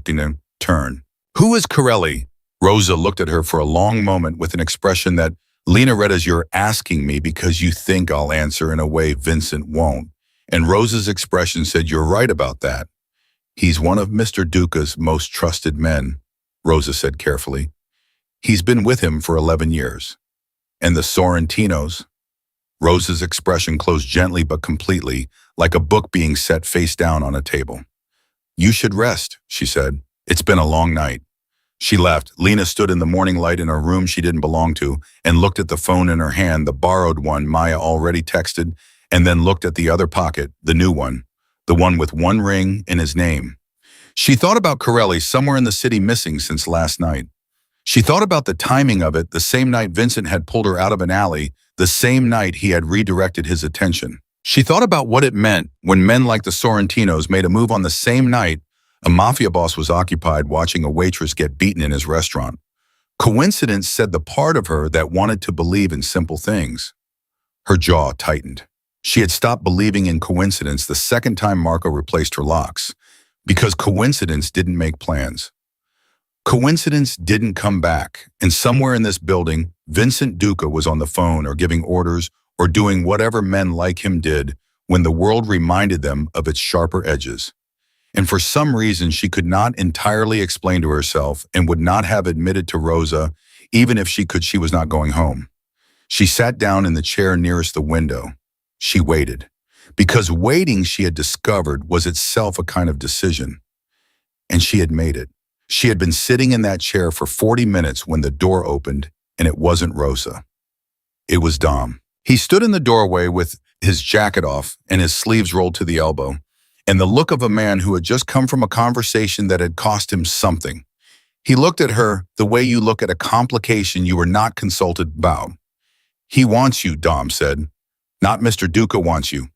turned. "Who is Corelli?" Rosa looked at her for a long moment with an expression that Lena read as, "You're asking me because you think I'll answer in a way Vincent won't." And Rosa's expression said, "You're right about that. He's one of Mr. Duca's most trusted men," Rosa said carefully. "He's been with him for 11 years. And the Sorrentinos?" Rosa's expression closed gently but completely, like a book being set face down on a table. "You should rest," she said. "It's been a long night." She left. Lena stood in the morning light in a room she didn't belong to and looked at the phone in her hand, the borrowed one Maya already texted, and then looked at the other pocket, the new one, the one with one ring and his name. She thought about Corelli somewhere in the city missing since last night. She thought about the timing of it, the same night Vincent had pulled her out of an alley, the same night he had redirected his attention. She thought about what it meant when men like the Sorrentinos made a move on the same night a Mafia boss was occupied watching a waitress get beaten in his restaurant. Coincidence said the part of her that wanted to believe in simple things. Her jaw tightened. She had stopped believing in coincidence the second time Marco replaced her locks, because coincidence didn't make plans. Coincidence didn't come back, and somewhere in this building, Vincent Duca was on the phone or giving orders or doing whatever men like him did when the world reminded them of its sharper edges. And for some reason she could not entirely explain to herself and would not have admitted to Rosa, even if she could, she was not going home. She sat down in the chair nearest the window. She waited, because waiting, she had discovered, was itself a kind of decision. And she had made it. She had been sitting in that chair for 40 minutes when the door opened, and it wasn't Rosa. It was Dom. He stood in the doorway with his jacket off and his sleeves rolled to the elbow, and the look of a man who had just come from a conversation that had cost him something. He looked at her the way you look at a complication you were not consulted about. "He wants you," Dom said. "Not Mr. Duca wants you.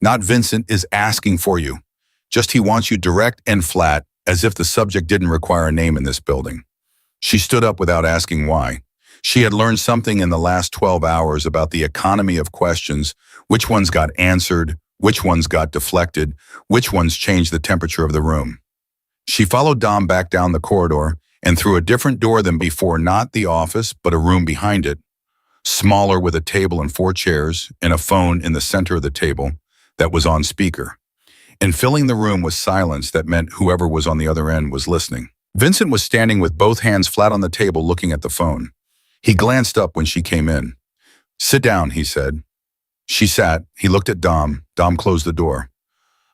Not Vincent is asking for you. Just he wants you direct and flat, as if the subject didn't require a name in this building." She stood up without asking why. She had learned something in the last 12 hours about the economy of questions, which ones got answered, which ones got deflected, which ones changed the temperature of the room. She followed Dom back down the corridor and through a different door than before, not the office, but a room behind it, smaller with a table and 4 chairs and a phone in the center of the table that was on speaker. And filling the room was silence that meant whoever was on the other end was listening. Vincent was standing with both hands flat on the table looking at the phone. He glanced up when she came in. "Sit down," he said. She sat. He looked at Dom. Dom closed the door.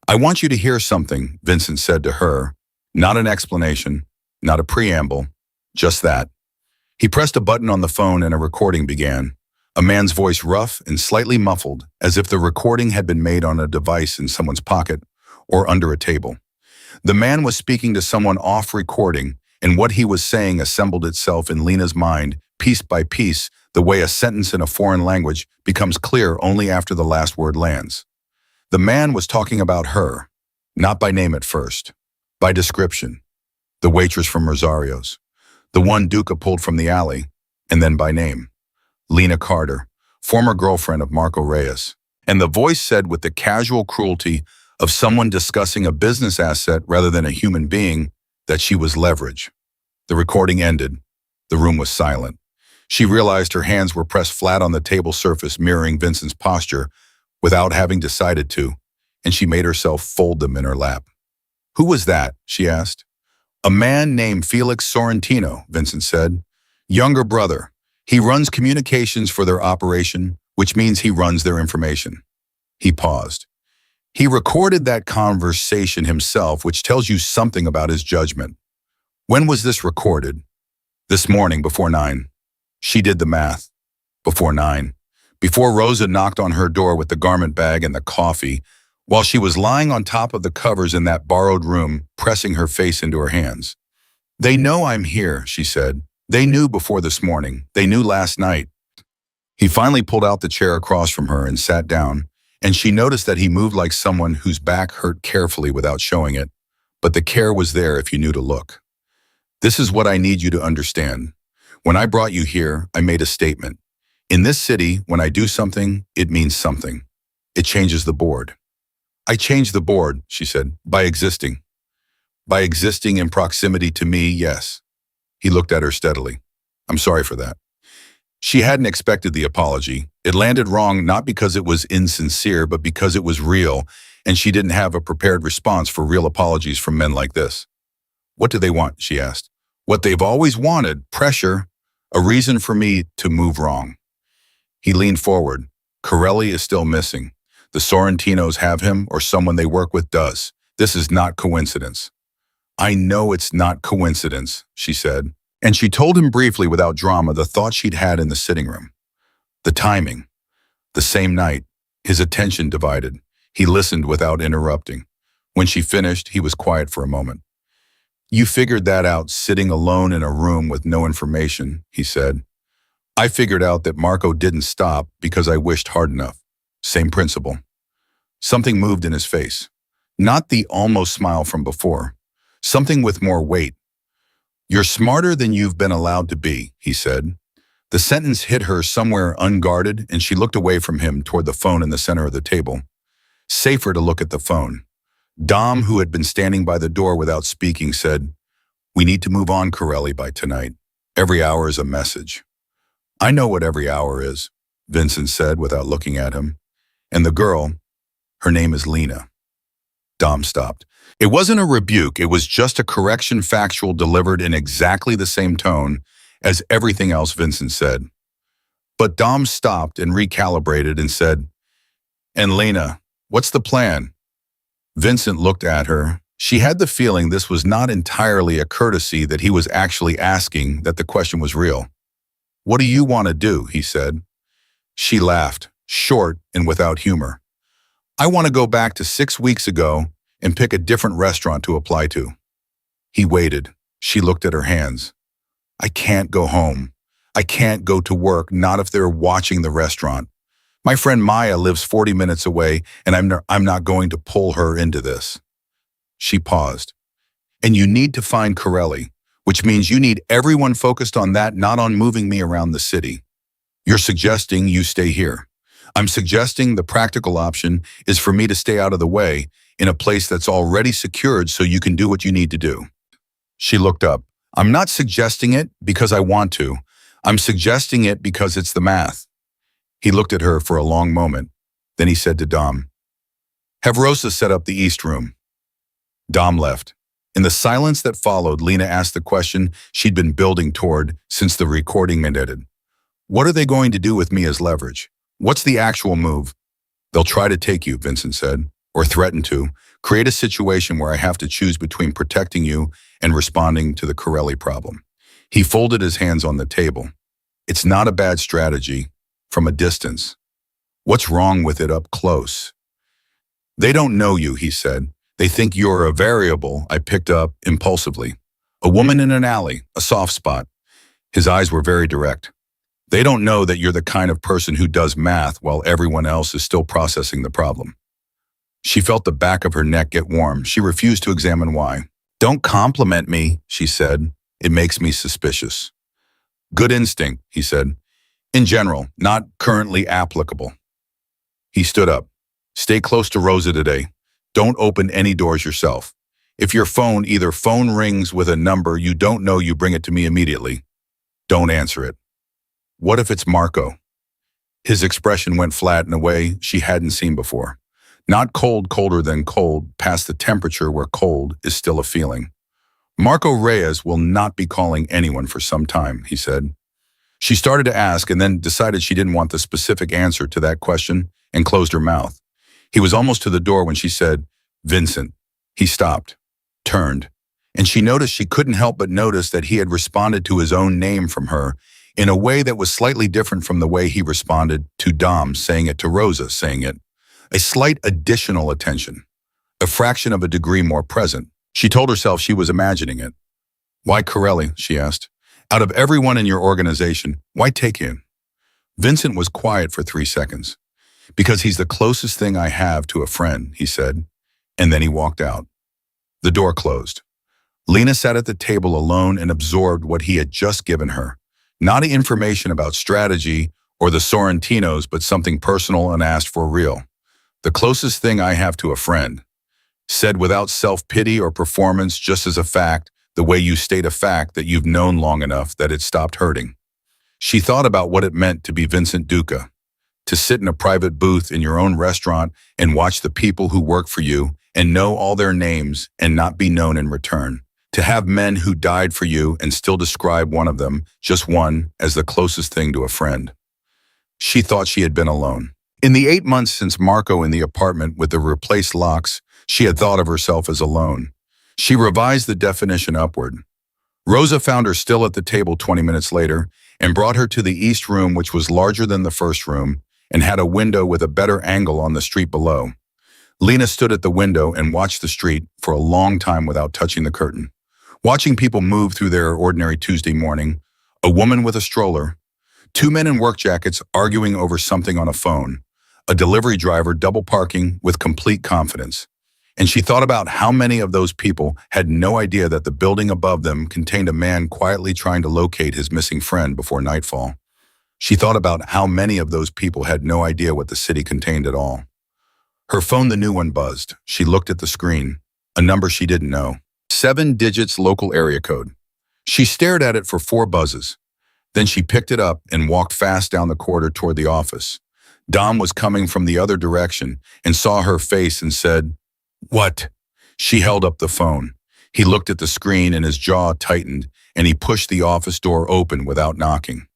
"I want you to hear something," Vincent said to her. Not an explanation, not a preamble, just that. He pressed a button on the phone and a recording began. A man's voice rough and slightly muffled, as if the recording had been made on a device in someone's pocket or under a table. The man was speaking to someone off recording, and what he was saying assembled itself in Lena's mind, piece by piece, the way a sentence in a foreign language becomes clear only after the last word lands. The man was talking about her, not by name at first, by description. The waitress from Rosario's, the one Duca pulled from the alley, and then by name. Lena Carter, former girlfriend of Marco Reyes. And the voice said with the casual cruelty of someone discussing a business asset rather than a human being that she was leverage. The recording ended. The room was silent. She realized her hands were pressed flat on the table surface, mirroring Vincent's posture without having decided to, and she made herself fold them in her lap. "Who was that?" she asked. "A man named Felix Sorrentino," Vincent said. "Younger brother. He runs communications for their operation, which means he runs their information." He paused. He recorded that conversation himself, which tells you something about his judgment. When was this recorded? This morning, before 9. She did the math. Before 9. Before Rosa knocked on her door with the garment bag and the coffee, while she was lying on top of the covers in that borrowed room, pressing her face into her hands. "They know I'm here," she said. "They knew before this morning. They knew last night." He finally pulled out the chair across from her and sat down, and she noticed that he moved like someone whose back hurt carefully without showing it, but the care was there if you knew to look. "This is what I need you to understand. When I brought you here, I made a statement. In this city, when I do something, it means something. It changes the board." "I changed the board," she said, "by existing. By existing in proximity to me, yes." He looked at her steadily. "I'm sorry for that." She hadn't expected the apology. It landed wrong not because it was insincere, but because it was real, and she didn't have a prepared response for real apologies from men like this. "What do they want?" she asked. "What they've always wanted, pressure, a reason for me to move wrong." He leaned forward. "Corelli is still missing. The Sorrentinos have him, or someone they work with does. This is not coincidence." "I know it's not coincidence," she said, and she told him briefly without drama the thought she'd had in the sitting room. The timing. The same night. His attention divided. He listened without interrupting. When she finished, he was quiet for a moment. "You figured that out sitting alone in a room with no information," he said. "I figured out that Marco didn't stop because I wished hard enough. Same principle." Something moved in his face. Not the almost smile from before. Something with more weight. "You're smarter than you've been allowed to be," he said. The sentence hit her somewhere unguarded, and she looked away from him toward the phone in the center of the table. Safer to look at the phone. Dom, who had been standing by the door without speaking, said, "We need to move on, Corelli, by tonight. Every hour is a message." "I know what every hour is," Vincent said without looking at him. "And the girl, her name is Lena." Dom stopped. It wasn't a rebuke, it was just a correction, factual, delivered in exactly the same tone as everything else Vincent said. But Dom stopped and recalibrated and said, "And Lena, what's the plan?" Vincent looked at her. She had the feeling this was not entirely a courtesy, that he was actually asking, that the question was real. "What do you want to do?" he said. She laughed, short and without humor. "I want to go back to 6 weeks ago and pick a different restaurant to apply to." He waited. She looked at her hands. "I can't go home. I can't go to work, not if they're watching the restaurant. My friend Maya lives 40 minutes away, and I'm not going to pull her into this." She paused. "And you need to find Corelli, which means you need everyone focused on that, not on moving me around the city. You're suggesting you stay here. I'm suggesting the practical option is for me to stay out of the way in a place that's already secured so you can do what you need to do." She looked up. "I'm not suggesting it because I want to. I'm suggesting it because it's the math." He looked at her for a long moment. Then he said to Dom, "Have Rosa set up the East Room." Dom left. In the silence that followed, Lena asked the question she'd been building toward since the recording ended. "What are they going to do with me as leverage? What's the actual move?" "They'll try to take you," Vincent said, "or threaten to. Create a situation where I have to choose between protecting you and responding to the Corelli problem." He folded his hands on the table. "It's not a bad strategy. from a distance. What's wrong with it up close? They don't know you, he said. They think you're a variable I picked up impulsively. A woman in an alley, a soft spot. His eyes were very direct. They don't know that you're the kind of person who does math while everyone else is still processing the problem. She felt the back of her neck get warm. She refused to examine why. Don't compliment me, she said. It makes me suspicious. Good instinct, he said. In general, not currently applicable. He stood up. Stay close to Rosa today. Don't open any doors yourself. If your phone rings with a number you don't know, you bring it to me immediately. Don't answer it. What if it's Marco? His expression went flat in a way she hadn't seen before. Not cold, colder than cold, past the temperature where cold is still a feeling. Marco Reyes will not be calling anyone for some time, he said. She started to ask and then decided she didn't want the specific answer to that question and closed her mouth. He was almost to the door when she said, Vincent. He stopped, turned, and she noticed she couldn't help but notice that he had responded to his own name from her in a way that was slightly different from the way he responded to Dom saying it, to Rosa saying it. A slight additional attention, a fraction of a degree more present. She told herself she was imagining it. Why Corelli, she asked. Out of everyone in your organization, why take him? Vincent was quiet for 3 seconds. Because he's the closest thing I have to a friend, he said, and then he walked out. The door closed. Lena sat at the table alone and absorbed what he had just given her. Not information about strategy or the Sorrentinos, but something personal and asked for real. The closest thing I have to a friend. Said without self-pity or performance, just as a fact, the way you state a fact that you've known long enough that it stopped hurting. She thought about what it meant to be Vincent Duca, to sit in a private booth in your own restaurant and watch the people who work for you and know all their names and not be known in return. To have men who died for you and still describe one of them, just one, as the closest thing to a friend. She thought she had been alone. In the 8 months since Marco in the apartment with the replaced locks, she had thought of herself as alone. She revised the definition upward. Rosa found her still at the table 20 minutes later and brought her to the east room, which was larger than the first room and had a window with a better angle on the street below. Lena stood at the window and watched the street for a long time without touching the curtain. Watching people move through their ordinary Tuesday morning, a woman with a stroller, 2 men in work jackets arguing over something on a phone, a delivery driver double parking with complete confidence. And she thought about how many of those people had no idea that the building above them contained a man quietly trying to locate his missing friend before nightfall. She thought about how many of those people had no idea what the city contained at all. Her phone, the new one, buzzed. She looked at the screen, a number she didn't know. 7 digits local area code. She stared at it for 4 buzzes. Then she picked it up and walked fast down the corridor toward the office. Dom was coming from the other direction and saw her face and said, "What?" She held up the phone. He looked at the screen and his jaw tightened, and he pushed the office door open without knocking.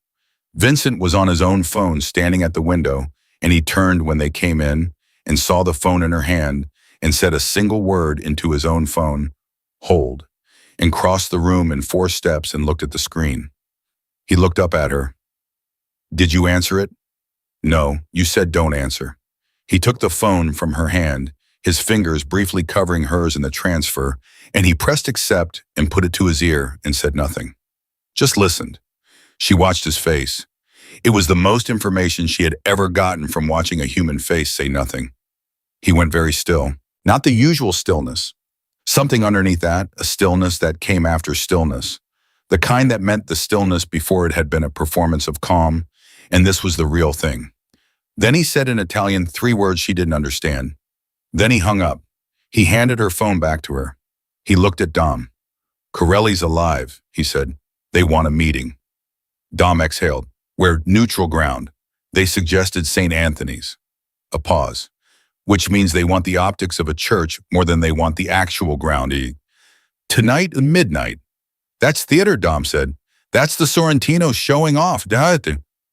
Vincent was on his own phone standing at the window, and he turned when they came in and saw the phone in her hand and said a single word into his own phone, "Hold," and crossed the room in 4 steps and looked at the screen. He looked up at her. "Did you answer it?" "No, you said don't answer." He took the phone from her hand, his fingers briefly covering hers in the transfer, and he pressed accept and put it to his ear and said nothing. Just listened. She watched his face. It was the most information she had ever gotten from watching a human face say nothing. He went very still. Not the usual stillness. Something underneath that, a stillness that came after stillness. The kind that meant the stillness before it had been a performance of calm, and this was the real thing. Then he said in Italian 3 words she didn't understand. Then he hung up. He handed her phone back to her. He looked at Dom. "Corelli's alive," he said. "They want a meeting." Dom exhaled. "We're neutral ground. They suggested St. Anthony's." A pause. "Which means they want the optics of a church more than they want the actual ground. Tonight at midnight." "That's theater," Dom said. "That's the Sorrentinos showing off.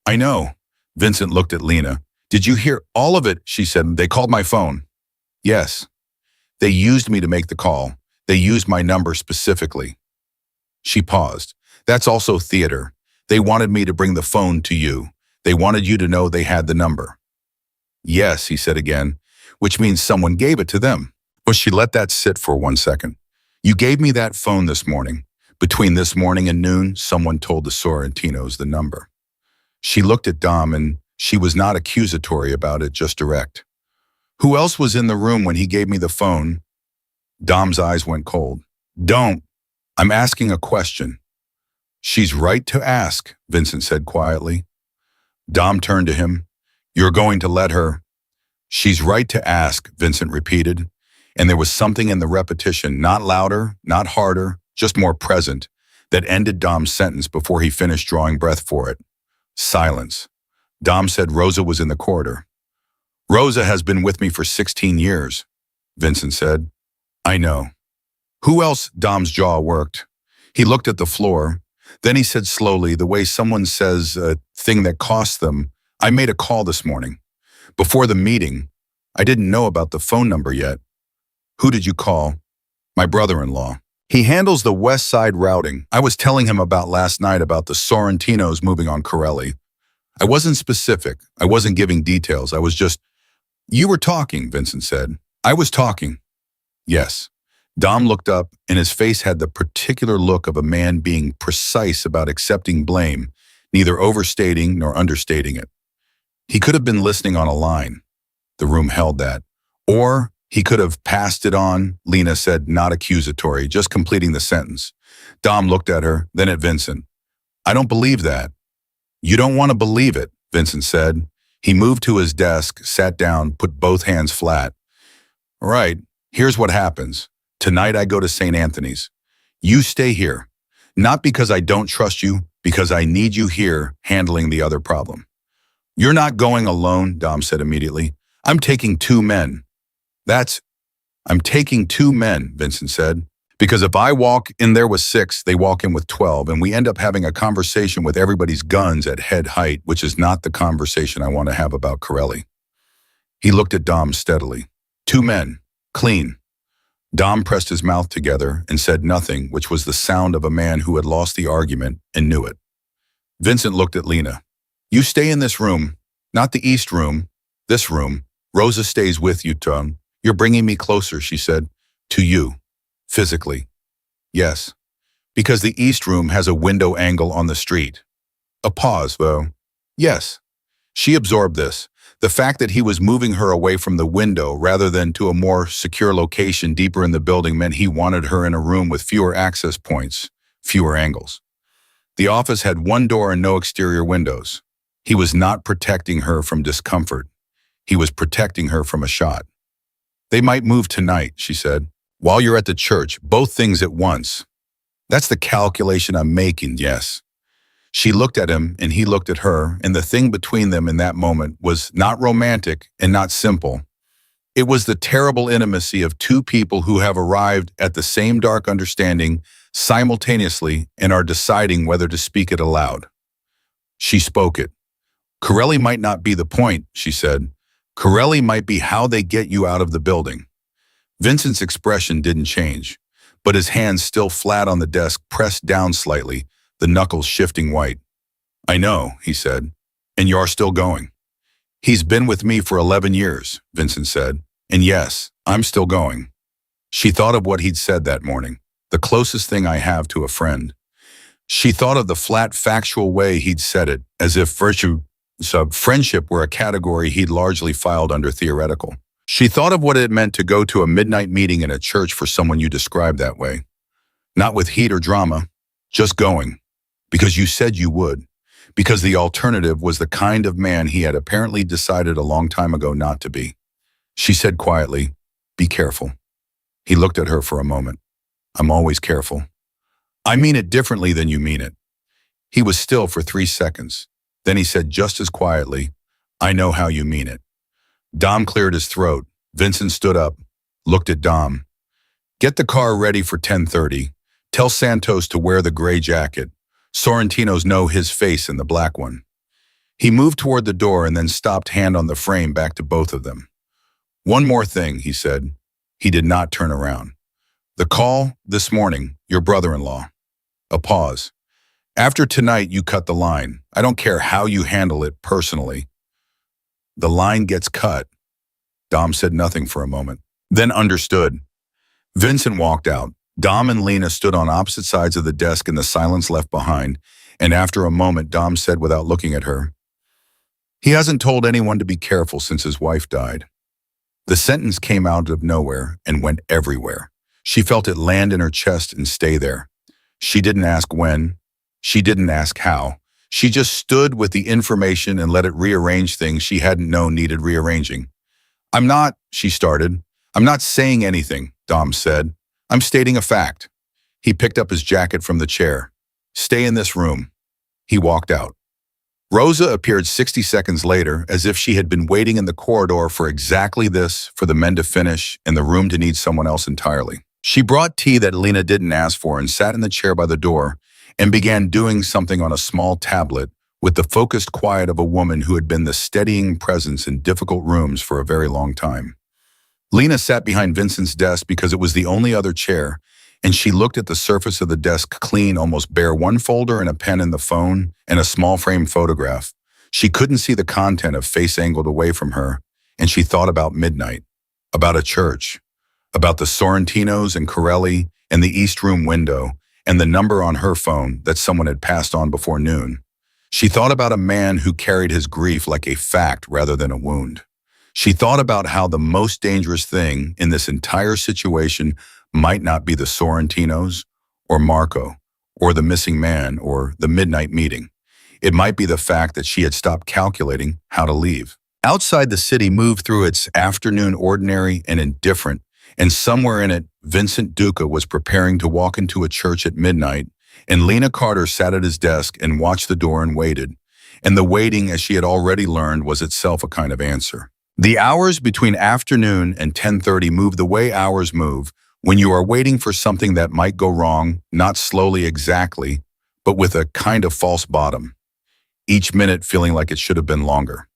I know." Vincent looked at Lena. "Did you hear all of it?" she said. "They called my phone." "Yes. They used me to make the call. They used my number specifically." She paused. "That's also theater. They wanted me to bring the phone to you. They wanted you to know they had the number. Yes, he said again, which means someone gave it to them. But she let that sit for 1 second. You gave me that phone this morning. Between this morning and noon, someone told the Sorrentinos the number. She looked at Dom and she was not accusatory about it, just direct. Who else was in the room when he gave me the phone? Dom's eyes went cold. Don't. I'm asking a question. She's right to ask, Vincent said quietly. Dom turned to him. You're going to let her? She's right to ask, Vincent repeated. And there was something in the repetition, not louder, not harder, just more present, that ended Dom's sentence before he finished drawing breath for it. Silence. Dom said Rosa was in the corridor. Rosa has been with me for 16 years, Vincent said. I know. Who else? Dom's jaw worked. He looked at the floor. Then he said slowly, the way someone says a thing that costs them, I made a call this morning. Before the meeting, I didn't know about the phone number yet. Who did you call? My brother-in-law. He handles the West Side routing. I was telling him about last night about the Sorrentinos moving on Corelli. I wasn't specific. I wasn't giving details. I was just... You were talking, Vincent said. I was talking. Yes. Dom looked up, and his face had the particular look of a man being precise about accepting blame, neither overstating nor understating it. He could have been listening on a line. The room held that. Or he could have passed it on, Lena said, not accusatory, just completing the sentence. Dom looked at her, then at Vincent. I don't believe that. You don't want to believe it, Vincent said. He moved to his desk, sat down, put both hands flat. All right, here's what happens. Tonight I go to St. Anthony's. You stay here. Not because I don't trust you, because I need you here handling the other problem. You're not going alone, Dom said immediately. I'm taking 2 men. I'm taking 2 men, Vincent said. Because if I walk in there with 6, they walk in with 12, and we end up having a conversation with everybody's guns at head height, which is not the conversation I want to have about Corelli. He looked at Dom steadily. 2 men. Clean. Dom pressed his mouth together and said nothing, which was the sound of a man who had lost the argument and knew it. Vincent looked at Lena. You stay in this room, not the East room, this room. Rosa stays with you, Tom. You're bringing me closer, she said. To you. Physically. Yes. Because the East room has a window angle on the street. A pause, though. Yes. She absorbed this. The fact that he was moving her away from the window rather than to a more secure location deeper in the building meant he wanted her in a room with fewer access points, fewer angles. The office had 1 door and no exterior windows. He was not protecting her from discomfort. He was protecting her from a shot. They might move tonight, she said. While you're at the church, both things at once. That's the calculation I'm making, yes. She looked at him and he looked at her, and the thing between them in that moment was not romantic and not simple. It was the terrible intimacy of 2 people who have arrived at the same dark understanding simultaneously and are deciding whether to speak it aloud. She spoke it. Corelli might not be the point, she said. Corelli might be how they get you out of the building. Vincent's expression didn't change, but his hands still flat on the desk pressed down slightly, the knuckles shifting white. I know, he said, and you're still going. He's been with me for 11 years, Vincent said, and yes, I'm still going. She thought of what he'd said that morning, the closest thing I have to a friend. She thought of the flat, factual way he'd said it, as if friendship were a category he'd largely filed under theoretical. She thought of what it meant to go to a midnight meeting in a church for someone you described that way. Not with heat or drama, just going. Because you said you would. Because the alternative was the kind of man he had apparently decided a long time ago not to be. She said quietly, be careful. He looked at her for a moment. I'm always careful. I mean it differently than you mean it. He was still for 3 seconds. Then he said just as quietly, I know how you mean it. Dom cleared his throat. Vincent stood up, looked at Dom. Get the car ready for 10:30. Tell Santos to wear the gray jacket. Sorrentinos know his face in the black one. He moved toward the door and then stopped, hand on the frame, back to both of them. One more thing, he said. He did not turn around. The call this morning, your brother-in-law. A pause. After tonight, you cut the line. I don't care how you handle it personally. The line gets cut. Dom said nothing for a moment, then understood. Vincent walked out. Dom and Lena stood on opposite sides of the desk in the silence left behind, and after a moment, Dom said without looking at her, "He hasn't told anyone to be careful since his wife died." The sentence came out of nowhere and went everywhere. She felt it land in her chest and stay there. She didn't ask when. She didn't ask how. She just stood with the information and let it rearrange things she hadn't known needed rearranging. She started. "I'm not saying anything," Dom said. "I'm stating a fact." He picked up his jacket from the chair. "Stay in this room." He walked out. Rosa appeared 60 seconds later, as if she had been waiting in the corridor for exactly this, for the men to finish and the room to need someone else entirely. She brought tea that Lena didn't ask for and sat in the chair by the door and began doing something on a small tablet with the focused quiet of a woman who had been the steadying presence in difficult rooms for a very long time. Lena sat behind Vincent's desk because it was the only other chair, and she looked at the surface of the desk clean, almost bare, one folder and a pen in the phone and a small frame photograph. She couldn't see the content of face angled away from her, and she thought about midnight, about a church, about the Sorrentinos and Corelli and the East Room window and the number on her phone that someone had passed on before noon. She thought about a man who carried his grief like a fact rather than a wound. She thought about how the most dangerous thing in this entire situation might not be the Sorrentinos or Marco or the missing man or the midnight meeting. It might be the fact that she had stopped calculating how to leave. Outside, the city moved through its afternoon ordinary and indifferent, and somewhere in it, Vincent Duca was preparing to walk into a church at midnight, and Lena Carter sat at his desk and watched the door and waited. And the waiting, as she had already learned, was itself a kind of answer. The hours between afternoon and 10:30 move the way hours move when you are waiting for something that might go wrong, not slowly exactly, but with a kind of false bottom, each minute feeling like it should have been longer.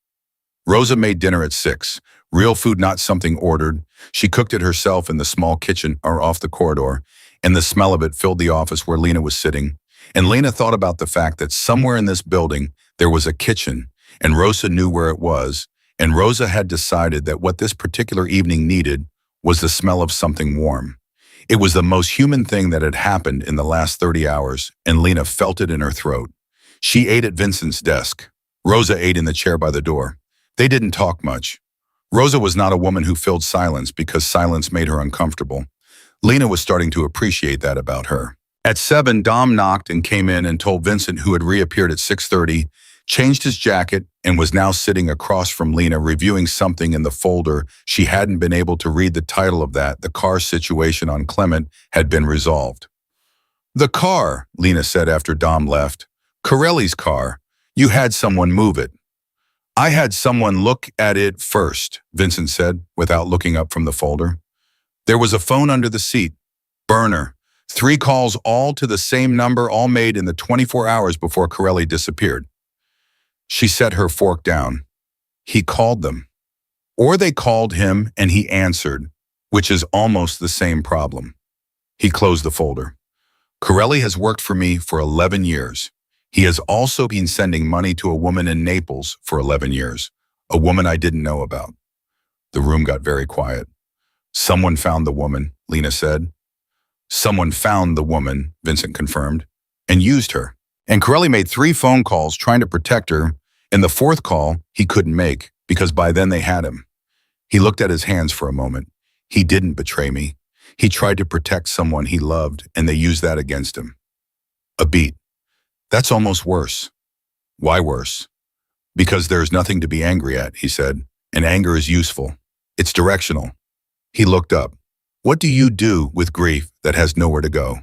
Rosa made dinner at 6, real food, not something ordered. She cooked it herself in the small kitchen or off the corridor, and the smell of it filled the office where Lena was sitting. And Lena thought about the fact that somewhere in this building there was a kitchen, and Rosa knew where it was, and Rosa had decided that what this particular evening needed was the smell of something warm. It was the most human thing that had happened in the last 30 hours, and Lena felt it in her throat. She ate at Vincent's desk. Rosa ate in the chair by the door. They didn't talk much. Rosa was not a woman who filled silence because silence made her uncomfortable. Lena was starting to appreciate that about her. At 7, Dom knocked and came in and told Vincent, who had reappeared at 6:30, changed his jacket, and was now sitting across from Lena reviewing something in the folder. She hadn't been able to read the title of that. The car situation on Clement had been resolved. "The car," Lena said after Dom left. "Corelli's car. You had someone move it." "I had someone look at it first," Vincent said, without looking up from the folder. "There was a phone under the seat. Burner. 3 calls all to the same number, all made in the 24 hours before Corelli disappeared." She set her fork down. "He called them. Or they called him and he answered, which is almost the same problem." He closed the folder. "Corelli has worked for me for 11 years. He has also been sending money to a woman in Naples for 11 years, a woman I didn't know about." The room got very quiet. "Someone found the woman," Lena said. "Someone found the woman," Vincent confirmed, "and used her. And Corelli made 3 phone calls trying to protect her, and the 4th call he couldn't make because by then they had him." He looked at his hands for a moment. "He didn't betray me. He tried to protect someone he loved, and they used that against him." A beat. "That's almost worse." "Why worse?" "Because there's nothing to be angry at," he said, "and anger is useful. It's directional." He looked up. "What do you do with grief that has nowhere to go?"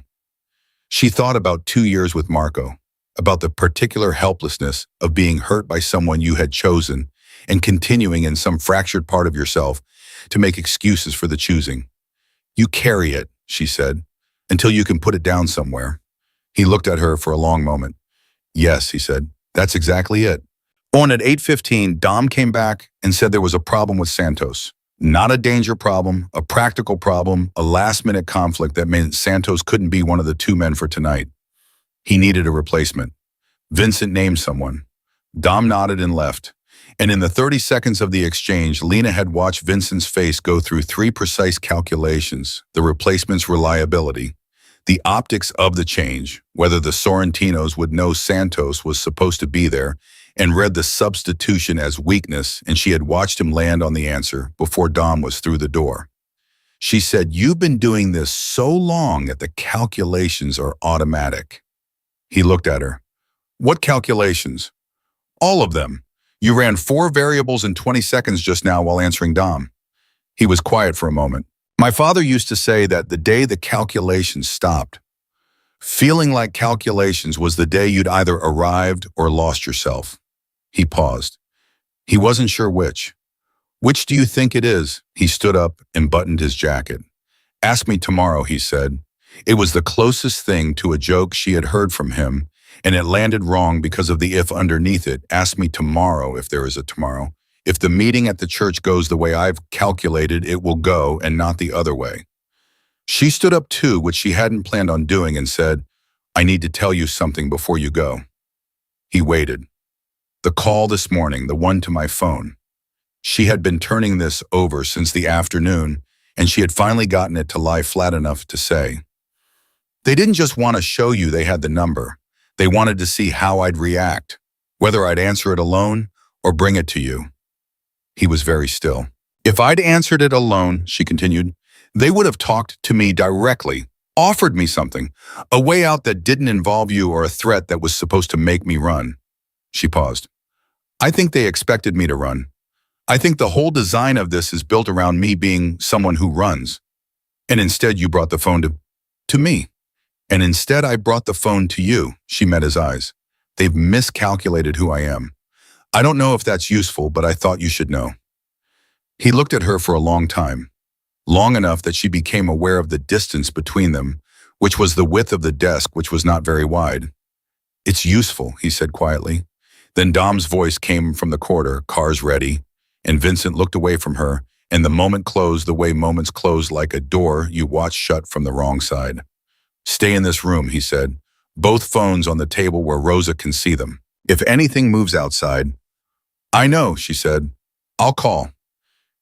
She thought about 2 years with Marco, about the particular helplessness of being hurt by someone you had chosen and continuing in some fractured part of yourself to make excuses for the choosing. "You carry it," she said, "until you can put it down somewhere." He looked at her for a long moment. "Yes," he said, "that's exactly it." On at 8:15, Dom came back and said there was a problem with Santos. Not a danger problem, a practical problem, a last-minute conflict that meant Santos couldn't be one of the 2 men for tonight. He needed a replacement. Vincent named someone. Dom nodded and left. And in the 30 seconds of the exchange, Lena had watched Vincent's face go through 3 precise calculations: the replacement's reliability, the optics of the change, whether the Sorrentinos would know Santos was supposed to be there, and read the substitution as weakness, and she had watched him land on the answer before Dom was through the door. She said, "You've been doing this so long that the calculations are automatic." He looked at her. "What calculations?" "All of them. You ran 4 variables in 20 seconds just now while answering Dom." He was quiet for a moment. "My father used to say that the day the calculations stopped, feeling like calculations was the day you'd either arrived or lost yourself." He paused. He wasn't sure which. "Which do you think it is?" He stood up and buttoned his jacket. "Ask me tomorrow," he said. It was the closest thing to a joke she had heard from him, and it landed wrong because of the if underneath it. "Ask me tomorrow if there is a tomorrow. If the meeting at the church goes the way I've calculated it will go and not the other way." She stood up too, which she hadn't planned on doing, and said, "I need to tell you something before you go." He waited. "The call this morning, the one to my phone." She had been turning this over since the afternoon, and she had finally gotten it to lie flat enough to say, "They didn't just want to show you they had the number. They wanted to see how I'd react, whether I'd answer it alone or bring it to you." He was very still. "If I'd answered it alone," she continued, "they would have talked to me directly, offered me something, a way out that didn't involve you or a threat that was supposed to make me run." She paused. "I think they expected me to run. I think the whole design of this is built around me being someone who runs. And instead you brought the phone to me. And instead I brought the phone to you." She met his eyes. "They've miscalculated who I am. I don't know if that's useful, but I thought you should know." He looked at her for a long time, long enough that she became aware of the distance between them, which was the width of the desk, which was not very wide. "It's useful," he said quietly. Then Dom's voice came from the corridor, "Car's ready," and Vincent looked away from her, and the moment closed the way moments close, like a door you watch shut from the wrong side. "Stay in this room," he said, "both phones on the table where Rosa can see them. If anything moves outside—" "I know," she said. "I'll call."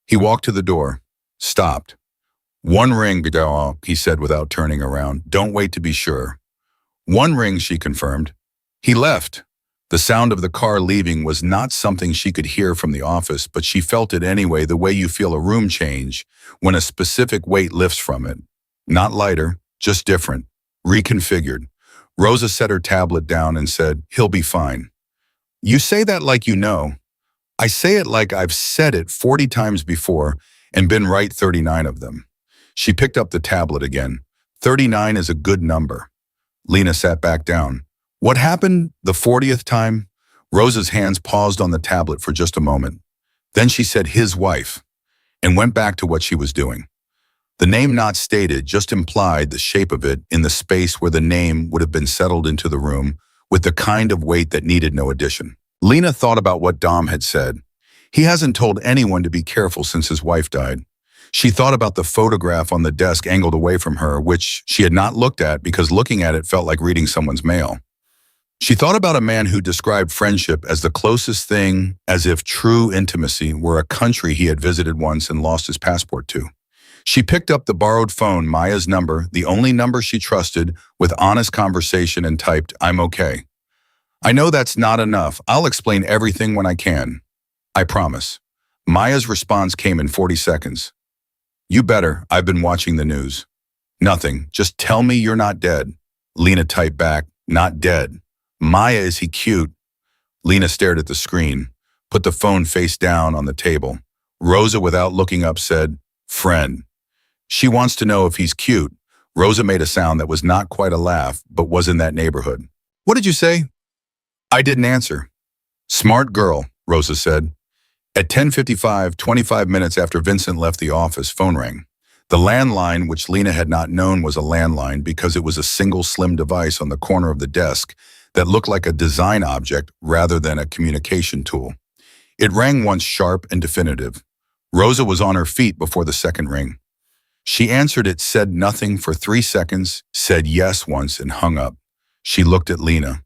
He walked to the door, stopped. "One ring, he said without turning around. "Don't wait to be sure." "One ring," she confirmed. He left. The sound of the car leaving was not something she could hear from the office, but she felt it anyway, the way you feel a room change when a specific weight lifts from it. Not lighter, just different, reconfigured. Rosa set her tablet down and said, "He'll be fine." "You say that like you know." "I say it like I've said it 40 times before and been right 39 of them." She picked up the tablet again. 39 is a good number. Lena sat back down. "What happened the 40th time?" Rosa's hands paused on the tablet for just a moment. Then she said his wife and went back to what she was doing. The name not stated, just implied the shape of it in the space where the name would have been settled into the room with the kind of weight that needed no addition. Lena thought about what Dom had said. He hasn't told anyone to be careful since his wife died. She thought about the photograph on the desk angled away from her, which she had not looked at because looking at it felt like reading someone's mail. She thought about a man who described friendship as the closest thing, as if true intimacy were a country he had visited once and lost his passport to. She picked up the borrowed phone, Maya's number, the only number she trusted, with honest conversation, and typed, "I'm okay. I know that's not enough. I'll explain everything when I can. I promise." Maya's response came in 40 seconds. "You better. I've been watching the news." "Nothing. Just tell me you're not dead." Lena typed back, "Not dead." "Maya, is he cute?" Lena stared at the screen, put the phone face down on the table. Rosa, without looking up, said, "Friend." "She wants to know if he's cute." Rosa made a sound that was not quite a laugh, but was in that neighborhood. "What did you say?" I didn't answer. "Smart girl," Rosa said. At 10:55, 25 minutes after Vincent left the office, phone rang. The landline, which Lena had not known was a landline because it was a single slim device on the corner of the desk that looked like a design object rather than a communication tool. It rang once, sharp and definitive. Rosa was on her feet before the second ring. She answered it, said nothing for 3 seconds, said yes once, and hung up. She looked at Lena.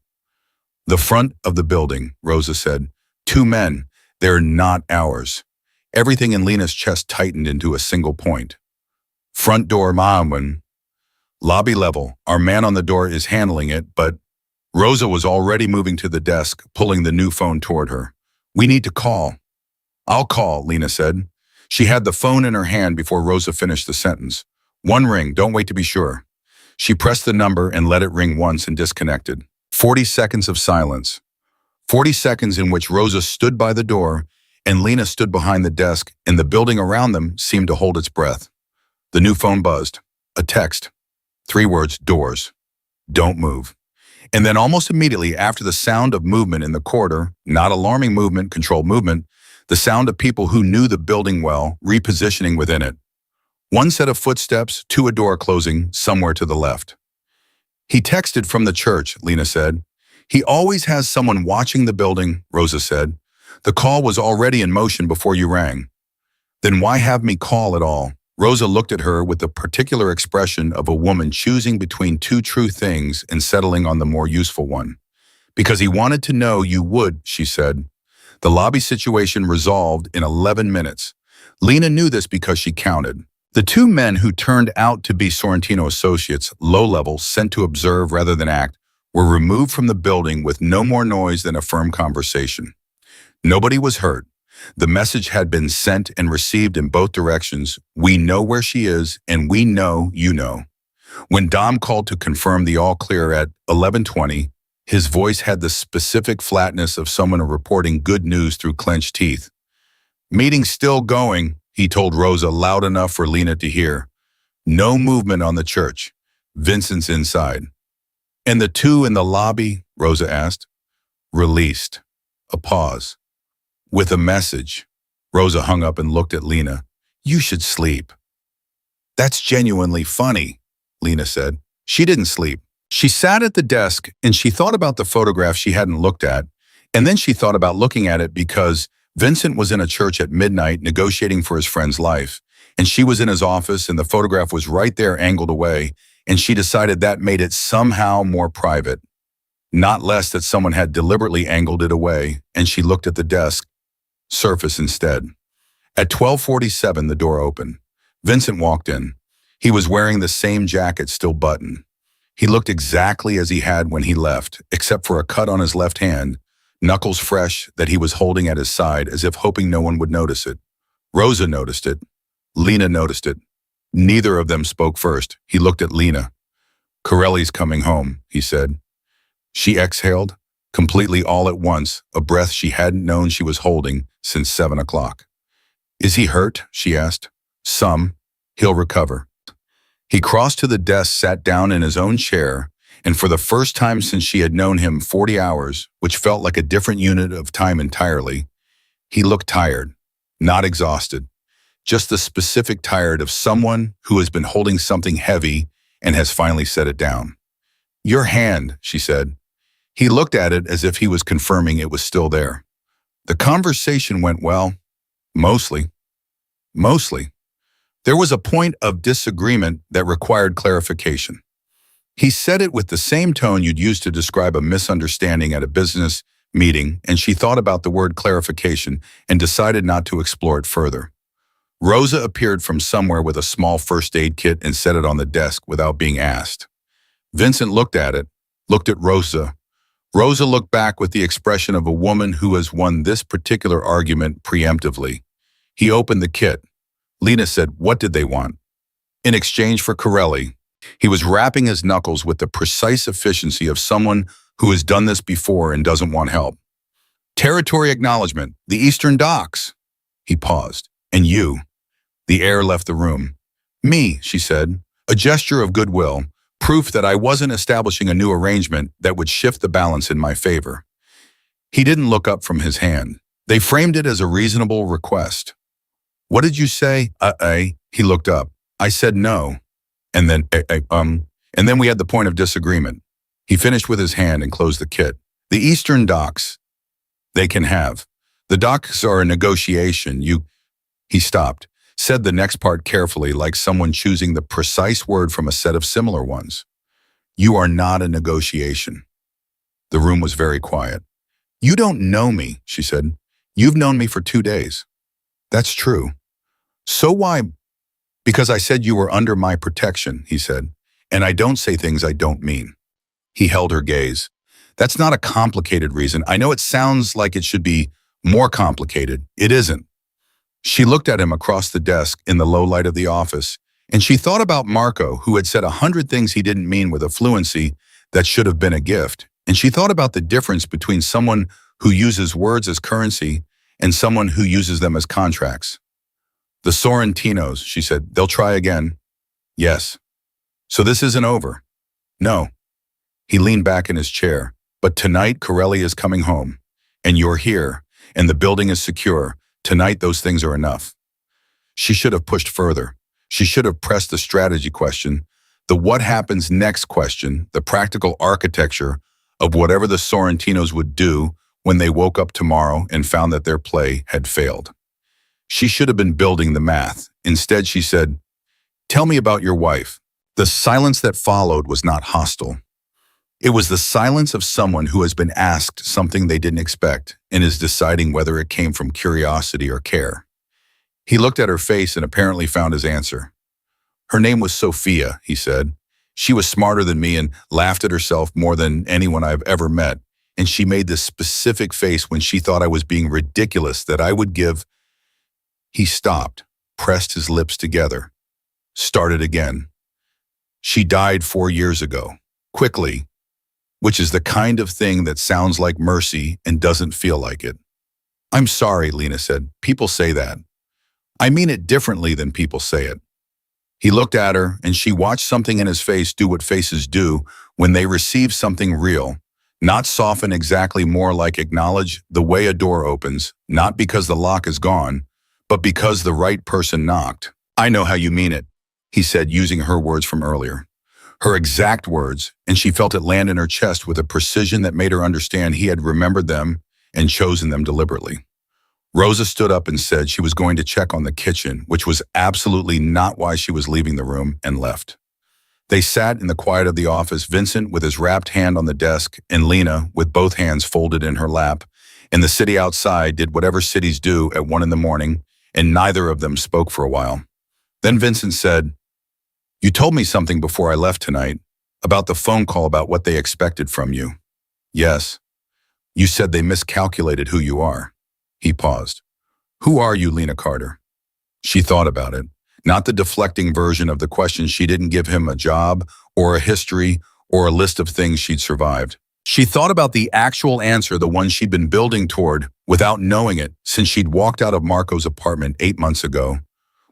The front of the building, Rosa said. 2 men. They're not ours. Everything in Lena's chest tightened into a single point. Front door, Ma'amwen. Lobby level. Our man on the door is handling it, but Rosa was already moving to the desk, pulling the new phone toward her. We need to call. I'll call, Lena said. She had the phone in her hand before Rosa finished the sentence. 1 ring, don't wait to be sure. She pressed the number and let it ring once and disconnected. 40 seconds of silence. 40 seconds in which Rosa stood by the door and Lena stood behind the desk, and the building around them seemed to hold its breath. The new phone buzzed. A text. 3 words, doors. Don't move. And then almost immediately after the sound of movement in the corridor, not alarming movement, controlled movement, the sound of people who knew the building well, repositioning within it. 1 set of footsteps, 2 a door closing, somewhere to the left. He texted from the church, Lena said. He always has someone watching the building, Rosa said. The call was already in motion before you rang. Then why have me call at all? Rosa looked at her with the particular expression of a woman choosing between 2 true things and settling on the more useful one. Because he wanted to know you would, she said. The lobby situation resolved in 11 minutes. Lena knew this because she counted. The 2 men who turned out to be Sorrentino associates, low-level, sent to observe rather than act, were removed from the building with no more noise than a firm conversation. Nobody was hurt. The message had been sent and received in both directions. We know where she is, and we know you know. When Dom called to confirm the all clear at 11:20, his voice had the specific flatness of someone reporting good news through clenched teeth. Meeting still going, he told Rosa loud enough for Lena to hear. No movement on the church. Vincent's inside. And the 2 in the lobby, Rosa asked. Released. A pause. With a message. Rosa hung up and looked at Lena. You should sleep. That's genuinely funny, Lena said. She didn't sleep. She sat at the desk and she thought about the photograph she hadn't looked at, and then she thought about looking at it because Vincent was in a church at midnight negotiating for his friend's life, and she was in his office and the photograph was right there angled away, and she decided that made it somehow more private. Not less that someone had deliberately angled it away, and she looked at the desk. Surface instead. At 12:47, the door opened. Vincent walked in. He was wearing the same jacket still buttoned. He looked exactly as he had when he left, except for a cut on his left hand, knuckles fresh that he was holding at his side as if hoping no one would notice it. Rosa noticed it. Lena noticed it. Neither of them spoke first. He looked at Lena. Corelli's coming home, he said. She exhaled, completely all at once, a breath she hadn't known she was holding since 7 o'clock. Is he hurt? She asked. Some. He'll recover. He crossed to the desk, sat down in his own chair, and for the first time since she had known him 40 hours, which felt like a different unit of time entirely, he looked tired, not exhausted, just the specific tired of someone who has been holding something heavy and has finally set it down. Your hand, she said. He looked at it as if he was confirming it was still there. The conversation went well. Mostly. There was a point of disagreement that required clarification. He said it with the same tone you'd use to describe a misunderstanding at a business meeting, and she thought about the word clarification and decided not to explore it further. Rosa appeared from somewhere with a small first aid kit and set it on the desk without being asked. Vincent looked at it, looked at Rosa. Rosa looked back with the expression of a woman who has won this particular argument preemptively. He opened the kit. Lena said, what did they want? In exchange for Corelli. He was rapping his knuckles with the precise efficiency of someone who has done this before and doesn't want help. Territory acknowledgement, the Eastern Docks. He paused. And you. The air left the room. Me, she said, a gesture of goodwill, proof that I wasn't establishing a new arrangement that would shift the balance in my favor. He didn't look up from his hand. They framed it as a reasonable request. What did you say? He looked up. I said no. And then we had the point of disagreement. He finished with his hand and closed the kit. The Eastern Docks. They can have. The docks are a negotiation. He stopped, said the next part carefully like someone choosing the precise word from a set of similar ones. You are not a negotiation. The room was very quiet. You don't know me, she said. You've known me for 2 days. That's true. So why? Because I said you were under my protection, he said. And I don't say things I don't mean. He held her gaze. That's not a complicated reason. I know it sounds like it should be more complicated. It isn't. She looked at him across the desk in the low light of the office, and she thought about Marco, who had said 100 things he didn't mean with a fluency that should have been a gift. And she thought about the difference between someone who uses words as currency and someone who uses them as contracts. The Sorrentinos, she said, they'll try again. Yes. So this isn't over. No. He leaned back in his chair. But tonight, Corelli is coming home. And you're here. And the building is secure. Tonight, those things are enough. She should have pushed further. She should have pressed the strategy question, the what happens next question, the practical architecture of whatever the Sorrentinos would do when they woke up tomorrow and found that their play had failed. She should have been building the math. Instead, she said, "Tell me about your wife." The silence that followed was not hostile. It was the silence of someone who has been asked something they didn't expect and is deciding whether it came from curiosity or care. He looked at her face and apparently found his answer. Her name was Sophia, he said. She was smarter than me and laughed at herself more than anyone I've ever met. And she made this specific face when she thought I was being ridiculous that I would give. He stopped, pressed his lips together, started again. She died 4 years ago, quickly, which is the kind of thing that sounds like mercy and doesn't feel like it. I'm sorry, Lena said. People say that. I mean it differently than people say it. He looked at her, and she watched something in his face do what faces do when they receive something real, not soften exactly, more like acknowledge the way a door opens, not because the lock is gone, but because the right person knocked. I know how you mean it, he said, using her words from earlier. Her exact words, and she felt it land in her chest with a precision that made her understand he had remembered them and chosen them deliberately. Rosa stood up and said she was going to check on the kitchen, which was absolutely not why she was leaving the room, and left. They sat in the quiet of the office, Vincent with his wrapped hand on the desk and Lena with both hands folded in her lap, and the city outside did whatever cities do at 1 a.m, and neither of them spoke for a while. Then Vincent said, "You told me something before I left tonight, about the phone call about what they expected from you." "Yes. You said they miscalculated who you are." He paused. "Who are you, Lena Carter?" She thought about it, not the deflecting version of the question. She didn't give him a job or a history or a list of things she'd survived. She thought about the actual answer, the one she'd been building toward without knowing it since she'd walked out of Marco's apartment 8 months ago,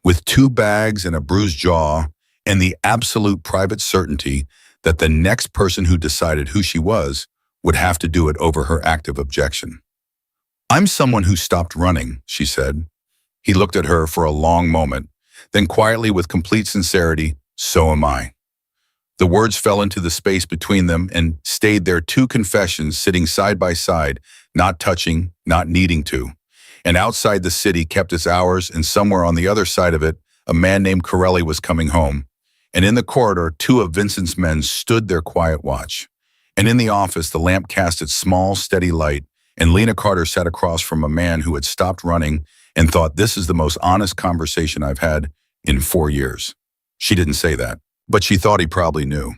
with 2 bags and a bruised jaw, and the absolute private certainty that the next person who decided who she was would have to do it over her active objection. "I'm someone who stopped running," she said. He looked at her for a long moment, then quietly with complete sincerity, "So am I." The words fell into the space between them and stayed there, 2 confessions sitting side by side, not touching, not needing to. And outside the city kept its hours, and somewhere on the other side of it, a man named Corelli was coming home. And in the corridor, 2 of Vincent's men stood their quiet watch. And in the office, the lamp cast its small, steady light, and Lena Carter sat across from a man who had stopped running and thought, "This is the most honest conversation I've had in 4 years. She didn't say that, but she thought he probably knew.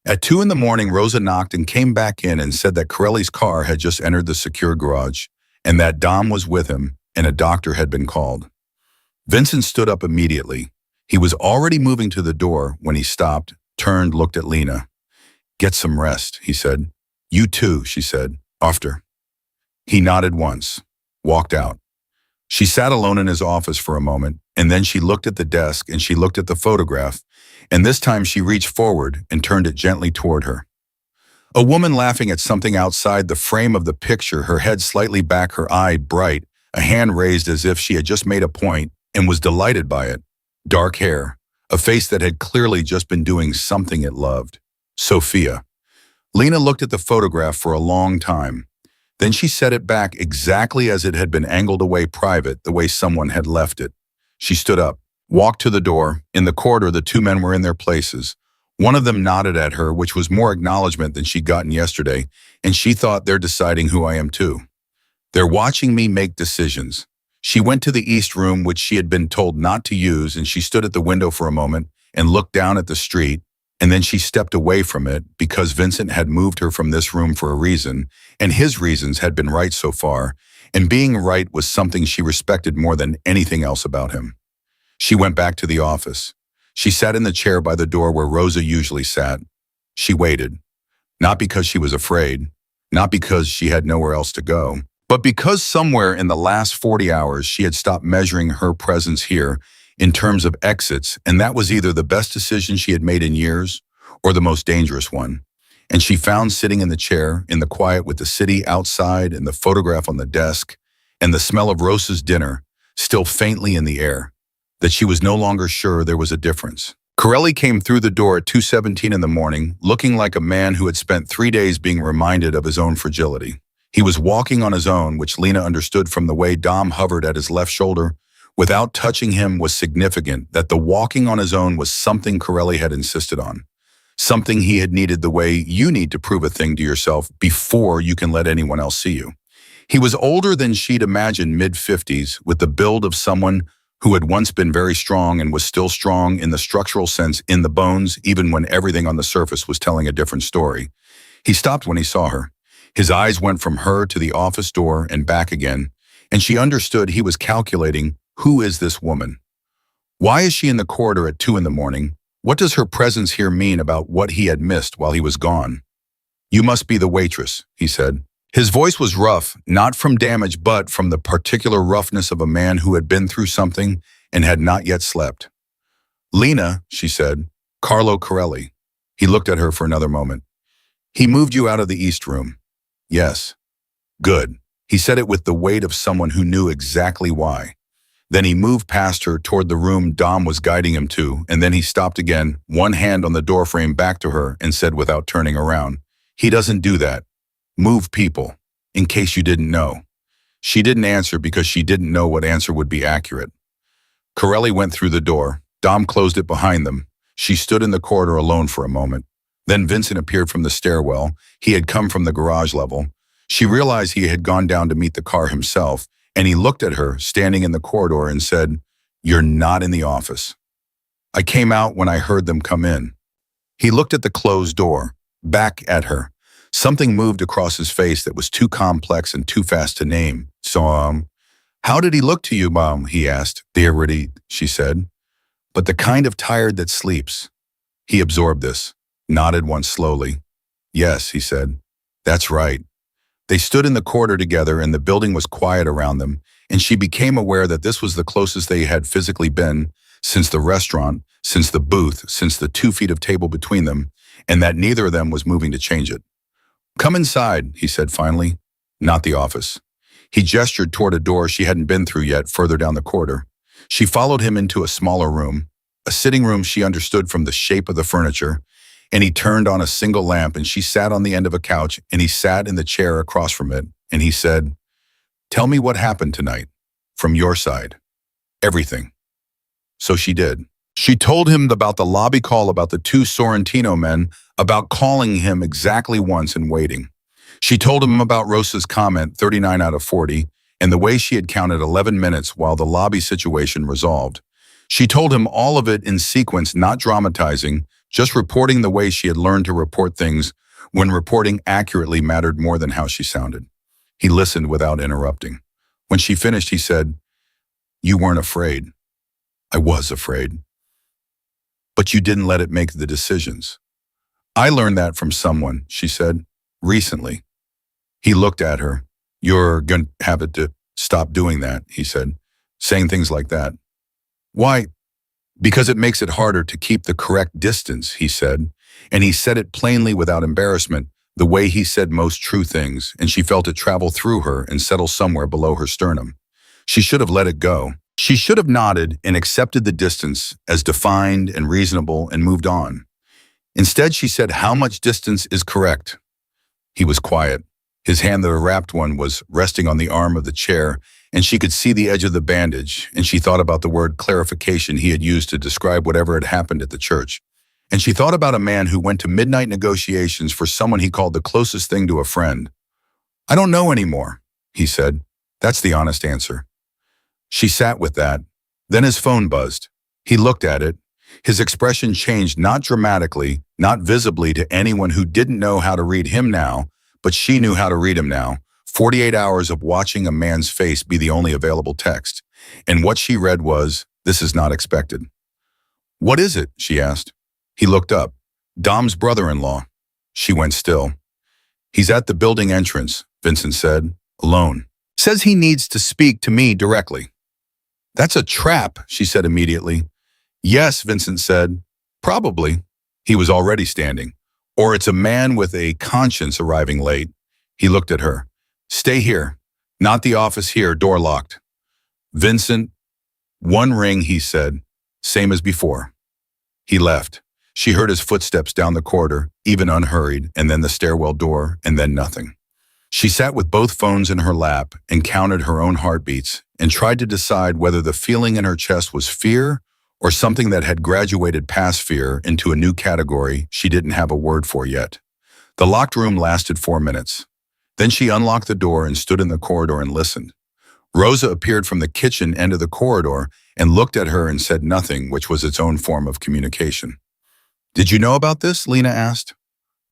At 2 a.m, Rosa knocked and came back in and said that Corelli's car had just entered the secure garage, and that Dom was with him, and a doctor had been called. Vincent stood up immediately. He was already moving to the door when he stopped, turned, looked at Lena. "Get some rest," he said. "You too," she said. "After." He nodded once, walked out. She sat alone in his office for a moment, and then she looked at the desk and she looked at the photograph, and this time she reached forward and turned it gently toward her. A woman laughing at something outside the frame of the picture, her head slightly back, her eye bright, a hand raised as if she had just made a point and was delighted by it. Dark hair, a face that had clearly just been doing something it loved. Sophia. Lena looked at the photograph for a long time. Then she set it back exactly as it had been angled away, private, the way someone had left it. She stood up, walked to the door. In the corridor, the 2 men were in their places. One of them nodded at her, which was more acknowledgement than she'd gotten yesterday, and she thought they're deciding who I am too. They're watching me make decisions. She went to the east room, which she had been told not to use, and she stood at the window for a moment and looked down at the street, and then she stepped away from it because Vincent had moved her from this room for a reason, and his reasons had been right so far, and being right was something she respected more than anything else about him. She went back to the office. She sat in the chair by the door where Rosa usually sat. She waited, not because she was afraid, not because she had nowhere else to go, but because somewhere in the last 40 hours she had stopped measuring her presence here in terms of exits, and that was either the best decision she had made in years or the most dangerous one. And she found sitting in the chair, in the quiet with the city outside and the photograph on the desk, and the smell of Rosa's dinner still faintly in the air, that she was no longer sure there was a difference. Corelli came through the door at 2:17 in the morning, looking like a man who had spent 3 days being reminded of his own fragility. He was walking on his own, which Lena understood from the way Dom hovered at his left shoulder without touching him was significant, that the walking on his own was something Corelli had insisted on. Something he had needed the way you need to prove a thing to yourself before you can let anyone else see you. He was older than she'd imagined, mid-50s, with the build of someone who had once been very strong and was still strong in the structural sense in the bones, even when everything on the surface was telling a different story. He stopped when he saw her. His eyes went from her to the office door and back again, and she understood he was calculating, who is this woman? Why is she in the corridor at 2 in the morning? What does her presence here mean about what he had missed while he was gone? You must be the waitress, he said. His voice was rough, not from damage, but from the particular roughness of a man who had been through something and had not yet slept. Lena, she said, Carlo Corelli. He looked at her for another moment. He moved you out of the East Room. Yes. Good. He said it with the weight of someone who knew exactly why. Then he moved past her toward the room Dom was guiding him to, and then he stopped again, one hand on the doorframe back to her, and said without turning around, He doesn't do that. Move people, in case you didn't know. She didn't answer because she didn't know what answer would be accurate. Corelli went through the door. Dom closed it behind them. She stood in the corridor alone for a moment. Then Vincent appeared from the stairwell. He had come from the garage level. She realized he had gone down to meet the car himself, and he looked at her, standing in the corridor, and said, You're not in the office. I came out when I heard them come in. He looked at the closed door, back at her. Something moved across his face that was too complex and too fast to name. So, how did he look to you, Mom? He asked. Already, she said. But the kind of tired that sleeps. He absorbed this, nodded once slowly. Yes, he said. That's right. They stood in the corridor together and the building was quiet around them, and she became aware that this was the closest they had physically been since the restaurant, since the booth, since the 2 feet of table between them, and that neither of them was moving to change it. Come inside, he said finally. Not the office. He gestured toward a door she hadn't been through yet, further down the corridor. She followed him into a smaller room, a sitting room she understood from the shape of the furniture, and he turned on a single lamp and she sat on the end of a couch and he sat in the chair across from it and he said, Tell me what happened tonight, from your side. Everything. So she did. She told him about the lobby call, about the 2 Sorrentino men, about calling him exactly once and waiting. She told him about Rosa's comment, 39 out of 40, and the way she had counted 11 minutes while the lobby situation resolved. She told him all of it in sequence, not dramatizing, just reporting the way she had learned to report things when reporting accurately mattered more than how she sounded. He listened without interrupting. When she finished, he said, You weren't afraid. I was afraid. But you didn't let it make the decisions. I learned that from someone, she said, recently. He looked at her. You're going to have to stop doing that, he said, saying things like that. Why? Because it makes it harder to keep the correct distance, he said, and he said it plainly without embarrassment, the way he said most true things, and she felt it travel through her and settle somewhere below her sternum. She should have let it go. She should have nodded and accepted the distance as defined and reasonable and moved on. Instead, she said, How much distance is correct? He was quiet. His hand, the wrapped one, was resting on the arm of the chair, and she could see the edge of the bandage, and she thought about the word clarification he had used to describe whatever had happened at the church. And she thought about a man who went to midnight negotiations for someone he called the closest thing to a friend. "I don't know anymore," he said. That's the honest answer. She sat with that. Then his phone buzzed. He looked at it. His expression changed, not dramatically, not visibly to anyone who didn't know how to read him now, but she knew how to read him now. 48 hours of watching a man's face be the only available text. And what she read was, "This is not expected." "What is it?" she asked. He looked up. "Dom's brother-in-law." She went still. "He's at the building entrance," Vincent said, "alone. Says he needs to speak to me directly." "That's a trap," she said immediately. "Yes," Vincent said. "Probably." He was already standing. "Or it's a man with a conscience arriving late." He looked at her. "Stay here. Not the office here, door locked." "Vincent." "One ring," he said. "Same as before." He left. She heard his footsteps down the corridor, even unhurried, and then the stairwell door, and then nothing. She sat with both phones in her lap and counted her own heartbeats and tried to decide whether the feeling in her chest was fear or something that had graduated past fear into a new category she didn't have a word for yet. The locked room lasted 4 minutes. Then she unlocked the door and stood in the corridor and listened. Rosa appeared from the kitchen end of the corridor and looked at her and said nothing, which was its own form of communication. "Did you know about this?" Lena asked.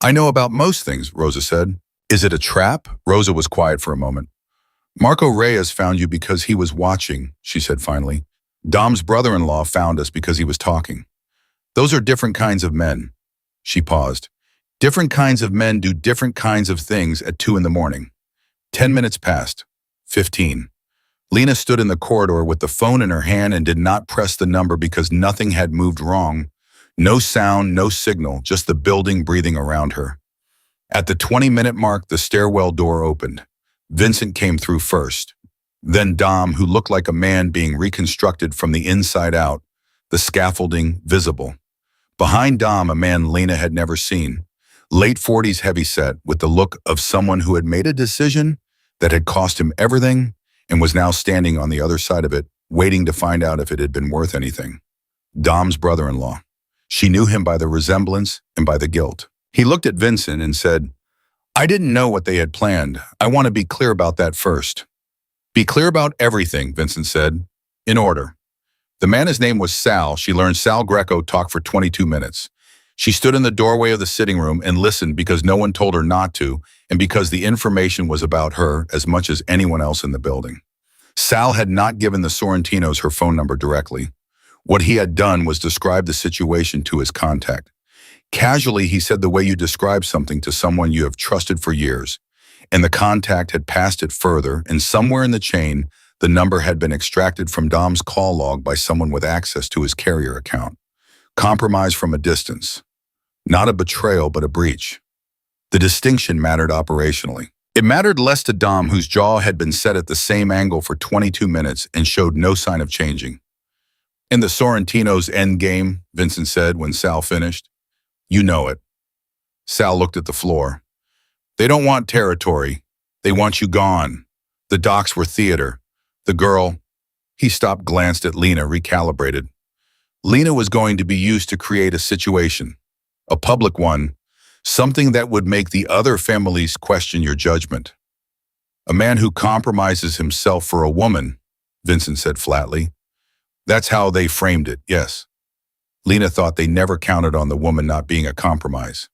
"I know about most things," Rosa said. "Is it a trap?" Rosa was quiet for a moment. "Marco Reyes found you because he was watching," she said finally. "Dom's brother-in-law found us because he was talking. Those are different kinds of men." She paused. "Different kinds of men do different kinds of things at 2 in the morning. 10 minutes passed. 15. Lena stood in the corridor with the phone in her hand and did not press the number because nothing had moved wrong. No sound, no signal, just the building breathing around her. At the 20-minute mark, the stairwell door opened. Vincent came through first. Then Dom, who looked like a man being reconstructed from the inside out, the scaffolding visible. Behind Dom, a man Lena had never seen. Late 40s heavyset, with the look of someone who had made a decision that had cost him everything and was now standing on the other side of it, waiting to find out if it had been worth anything. Dom's brother-in-law. She knew him by the resemblance and by the guilt. He looked at Vincent and said, "I didn't know what they had planned. I want to be clear about that first." "Be clear about everything," Vincent said. "In order." The man's name was Sal. She learned Sal Greco talked for 22 minutes. She stood in the doorway of the sitting room and listened because no one told her not to, and because the information was about her as much as anyone else in the building. Sal had not given the Sorrentinos her phone number directly. What he had done was describe the situation to his contact. Casually, he said the way you describe something to someone you have trusted for years, and the contact had passed it further, and somewhere in the chain, the number had been extracted from Dom's call log by someone with access to his carrier account. Compromise from a distance. Not a betrayal, but a breach. The distinction mattered operationally. It mattered less to Dom, whose jaw had been set at the same angle for 22 minutes and showed no sign of changing. "In the Sorrentinos' endgame," Vincent said when Sal finished. "You know it." Sal looked at the floor. "They don't want territory. They want you gone. The docks were theater. The girl..." He stopped, glanced at Lena, recalibrated. Lena was going to be used to create a situation. A public one. Something that would make the other families question your judgment. "A man who compromises himself for a woman," Vincent said flatly. "That's how they framed it, yes." Lena thought they never counted on the woman not being a compromise.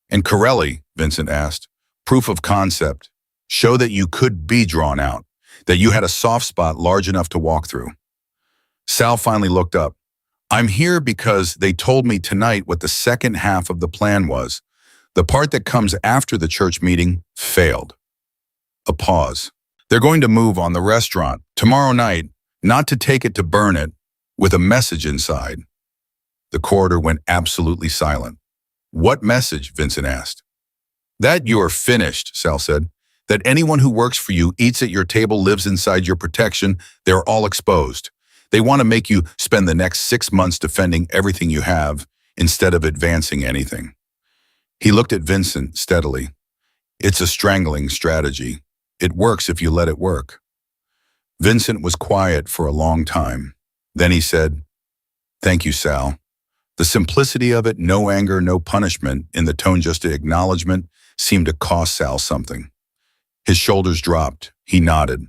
"And Corelli," Vincent asked, "proof of concept. Show that you could be drawn out, that you had a soft spot large enough to walk through." Sal finally looked up. "I'm here because they told me tonight what the second half of the plan was. The part that comes after the church meeting failed." A pause. "They're going to move on the restaurant tomorrow night, not to take it to burn it, with a message inside." The corridor went absolutely silent. "What message?" Vincent asked. "That you are finished," Sal said. "That anyone who works for you, eats at your table, lives inside your protection, they're all exposed. They want to make you spend the next 6 months defending everything you have instead of advancing anything." He looked at Vincent steadily. "It's a strangling strategy. It works if you let it work." Vincent was quiet for a long time. Then he said, "Thank you, Sal. The simplicity of it, no anger, no punishment, in the tone just an acknowledgement, seemed to cost Sal something. His shoulders dropped. He nodded.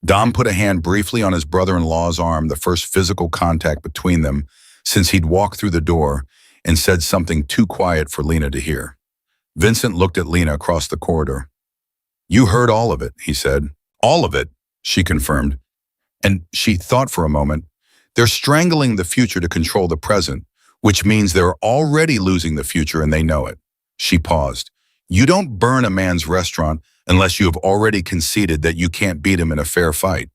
Dom put a hand briefly on his brother-in-law's arm, the first physical contact between them since he'd walked through the door, and said something too quiet for Lena to hear. Vincent looked at Lena across the corridor. "You heard all of it," he said. "All of it," she confirmed. And she thought for a moment. They're strangling the future to control the present, which means they're already losing the future and they know it. She paused. You don't burn a man's restaurant unless you have already conceded that you can't beat him in a fair fight.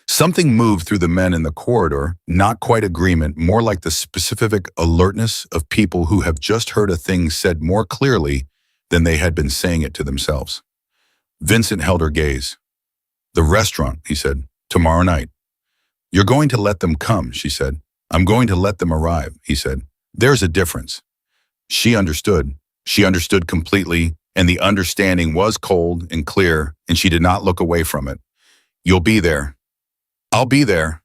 Something moved through the men in the corridor, not quite agreement, more like the specific alertness of people who have just heard a thing said more clearly than they had been saying it to themselves. Vincent held her gaze. "The restaurant," he said, "tomorrow night." "You're going to let them come," she said. "I'm going to let them arrive," he said. "There's a difference." She understood. She understood completely, and the understanding was cold and clear, and she did not look away from it. "You'll be there." "I'll be there."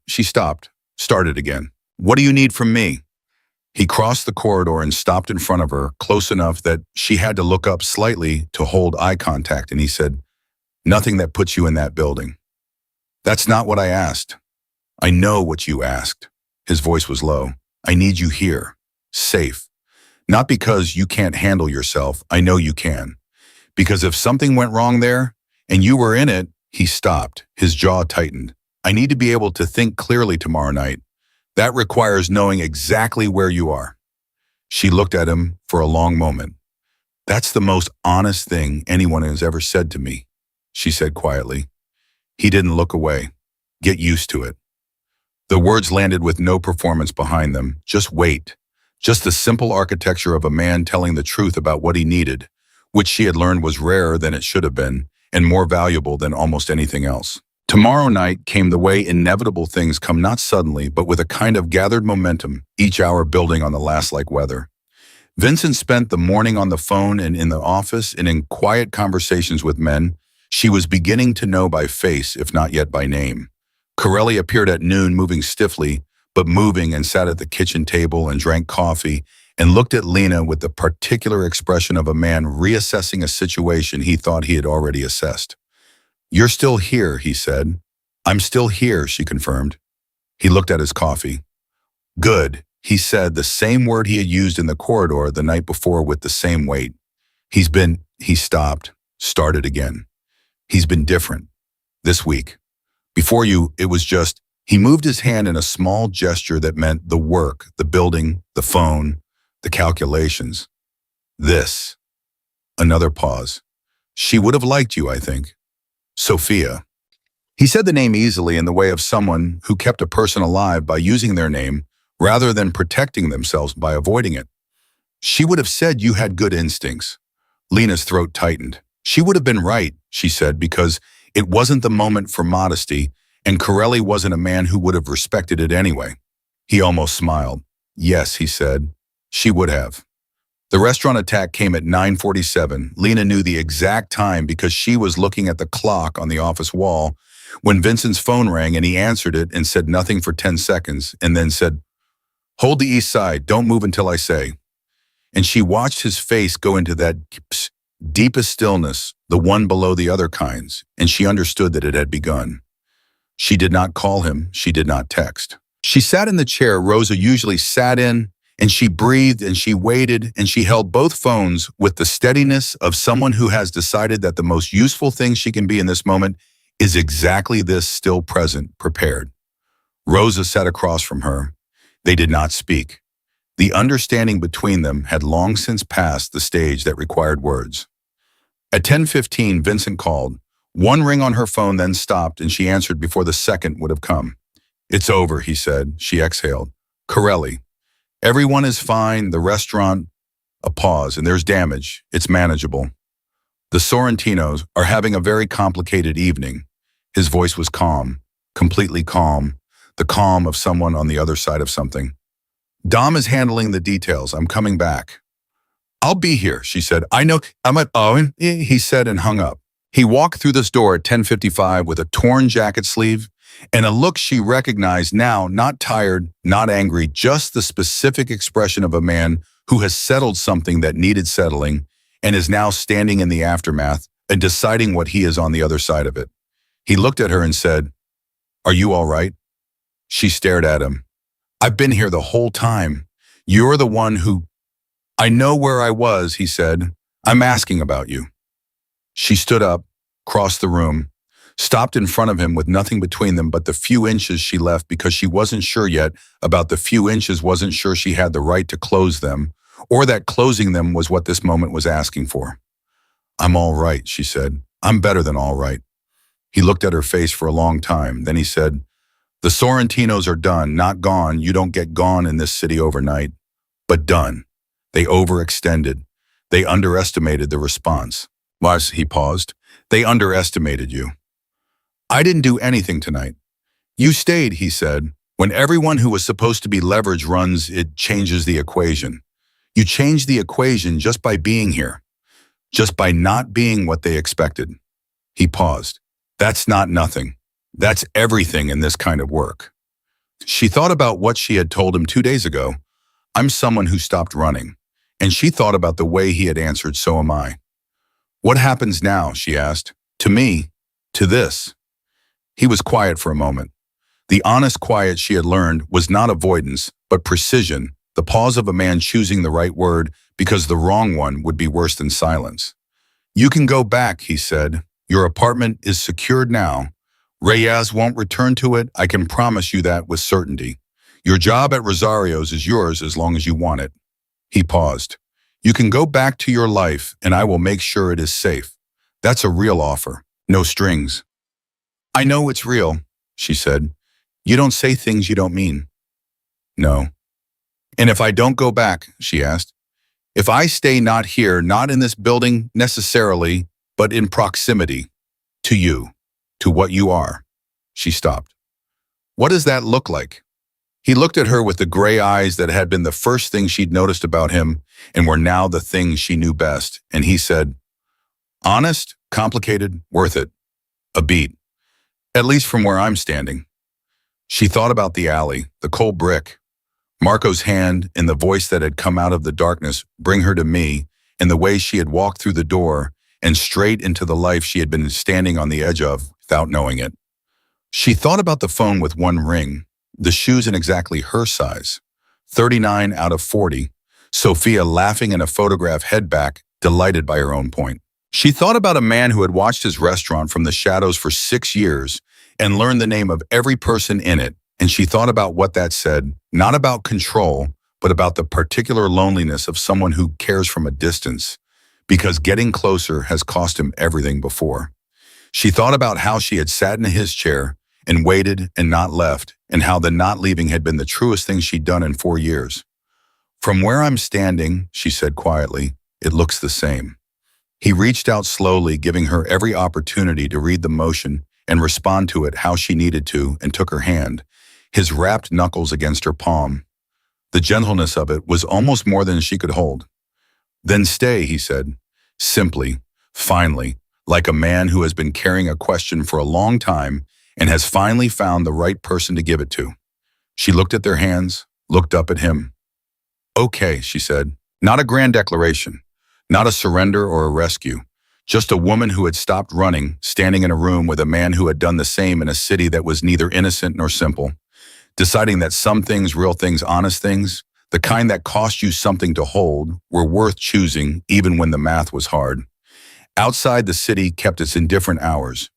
She stopped, started again. "What do you need from me?" He crossed the corridor and stopped in front of her, close enough that she had to look up slightly to hold eye contact, and he said, "Nothing that puts you in that building." "That's not what I asked." "I know what you asked." His voice was low. "I need you here, safe. Not because you can't handle yourself, I know you can. Because if something went wrong there, and you were in it," he stopped, his jaw tightened. "I need to be able to think clearly tomorrow night. That requires knowing exactly where you are." She looked at him for a long moment. "That's the most honest thing anyone has ever said to me," she said quietly. He didn't look away. "Get used to it." The words landed with no performance behind them, just weight. Just the simple architecture of a man telling the truth about what he needed, which she had learned was rarer than it should have been, and more valuable than almost anything else. Tomorrow night came the way inevitable things come, not suddenly, but with a kind of gathered momentum, each hour building on the last like weather. Vincent spent the morning on the phone and in the office and in quiet conversations with men she was beginning to know by face, if not yet by name. Corelli appeared at noon, moving stiffly, but moving, and sat at the kitchen table and drank coffee and looked at Lena with the particular expression of a man reassessing a situation he thought he had already assessed. "You're still here," he said. "I'm still here," she confirmed. He looked at his coffee. "Good," he said, the same word he had used in the corridor the night before with the same weight. He stopped, started again. "He's been different. This week. Before you, it was just," he moved his hand in a small gesture that meant the work, the building, the phone, the calculations. "This." Another pause. "She would have liked you, I think." "Sophia." He said the name easily, in the way of someone who kept a person alive by using their name rather than protecting themselves by avoiding it. "She would have said you had good instincts." Lena's throat tightened. "She would have been right," she said, because it wasn't the moment for modesty, and Corelli wasn't a man who would have respected it anyway. He almost smiled. "Yes," he said, "she would have." The restaurant attack came at 9:47. Lena knew the exact time because she was looking at the clock on the office wall when Vincent's phone rang, and he answered it and said nothing for 10 seconds and then said, "Hold the east side, don't move until I say." And she watched his face go into that deepest stillness, the one below the other kinds, and she understood that it had begun. She did not call him, she did not text. She sat in the chair Rosa usually sat in, and she breathed and she waited and she held both phones with the steadiness of someone who has decided that the most useful thing she can be in this moment is exactly this, still present, prepared. Rosa sat across from her. They did not speak. The understanding between them had long since passed the stage that required words. At 10:15, Vincent called. One ring on her phone then stopped, and she answered before the second would have come. "It's over," he said. She exhaled. "Corelli. Everyone is fine, the restaurant." A pause, "and there's damage. It's manageable. The Sorrentinos are having a very complicated evening." His voice was calm, completely calm, the calm of someone on the other side of something. "Dom is handling the details. I'm coming back." "I'll be here," she said. "I know, I'm at Owen," he said and hung up. He walked through this door at 10:55 with a torn jacket sleeve and a look she recognized now, not tired, not angry, just the specific expression of a man who has settled something that needed settling and is now standing in the aftermath and deciding what he is on the other side of it. He looked at her and said, "Are you all right?" She stared at him. "I've been here the whole time. You're the one who—" "I know where I was," he said. "I'm asking about you." She stood up, crossed the room, stopped in front of him with nothing between them but the few inches she left because she wasn't sure yet about the few inches, wasn't sure she had the right to close them, or that closing them was what this moment was asking for. "I'm all right," she said. "I'm better than all right." He looked at her face for a long time. Then he said, "The Sorrentinos are done, not gone. You don't get gone in this city overnight, but done. They overextended. They underestimated the response." "Was," he paused, "they underestimated you." "I didn't do anything tonight." "You stayed," he said. "When everyone who was supposed to be leverage runs, it changes the equation. You change the equation just by being here, just by not being what they expected." He paused. "That's not nothing. That's everything in this kind of work." She thought about what she had told him 2 days ago. "I'm someone who stopped running." And she thought about the way he had answered, "So am I." "What happens now?" she asked. "To me? To this?" He was quiet for a moment. The honest quiet she had learned was not avoidance, but precision, the pause of a man choosing the right word because the wrong one would be worse than silence. "You can go back," he said. "Your apartment is secured now. Reyes won't return to it. I can promise you that with certainty. Your job at Rosario's is yours as long as you want it." He paused. "You can go back to your life, and I will make sure it is safe. That's a real offer. No strings." "I know it's real," she said. "You don't say things you don't mean." "No." "And if I don't go back," she asked, "if I stay not here, not in this building necessarily, but in proximity to you, to what you are." She stopped. "What does that look like?" He looked at her with the gray eyes that had been the first thing she'd noticed about him and were now the things she knew best, and he said, "Honest, complicated, worth it. A beat. At least from where I'm standing." She thought about the alley, the cold brick, Marco's hand and the voice that had come out of the darkness, "Bring her to me," and the way she had walked through the door and straight into the life she had been standing on the edge of without knowing it. She thought about the phone with one ring, the shoes in exactly her size, 39 out of 40, Sophia laughing in a photograph head back, delighted by her own point. She thought about a man who had watched his restaurant from the shadows for 6 years and learned the name of every person in it, and she thought about what that said, not about control, but about the particular loneliness of someone who cares from a distance, because getting closer has cost him everything before. She thought about how she had sat in his chair and waited and not left, and how the not leaving had been the truest thing she'd done in 4 years. "From where I'm standing," she said quietly, "it looks the same." He reached out slowly, giving her every opportunity to read the motion and respond to it how she needed to, and took her hand, his wrapped knuckles against her palm. The gentleness of it was almost more than she could hold. "Then stay," he said, simply, finally, like a man who has been carrying a question for a long time and has finally found the right person to give it to. She looked at their hands, looked up at him. "Okay," she said, not a grand declaration, not a surrender or a rescue, just a woman who had stopped running, standing in a room with a man who had done the same in a city that was neither innocent nor simple, deciding that some things, real things, honest things, the kind that cost you something to hold, were worth choosing even when the math was hard. Outside, the city kept its indifferent hours.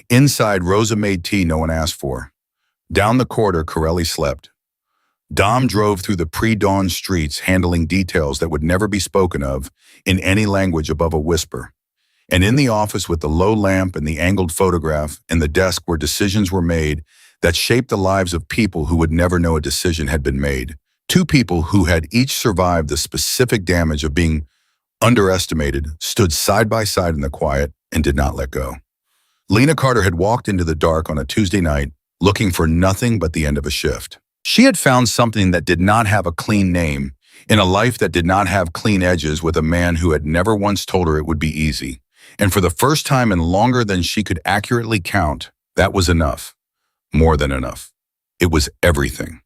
Inside, Rosa made tea no one asked for. Down the corridor, Corelli slept. Dom drove through the pre-dawn streets, handling details that would never be spoken of in any language above a whisper. And in the office with the low lamp and the angled photograph and the desk where decisions were made that shaped the lives of people who would never know a decision had been made. 2 people who had each survived the specific damage of being underestimated, stood side by side in the quiet and did not let go. Lena Carter had walked into the dark on a Tuesday night, looking for nothing but the end of a shift. She had found something that did not have a clean name, in a life that did not have clean edges, with a man who had never once told her it would be easy. And for the first time in longer than she could accurately count, that was enough. more than enough. It was everything.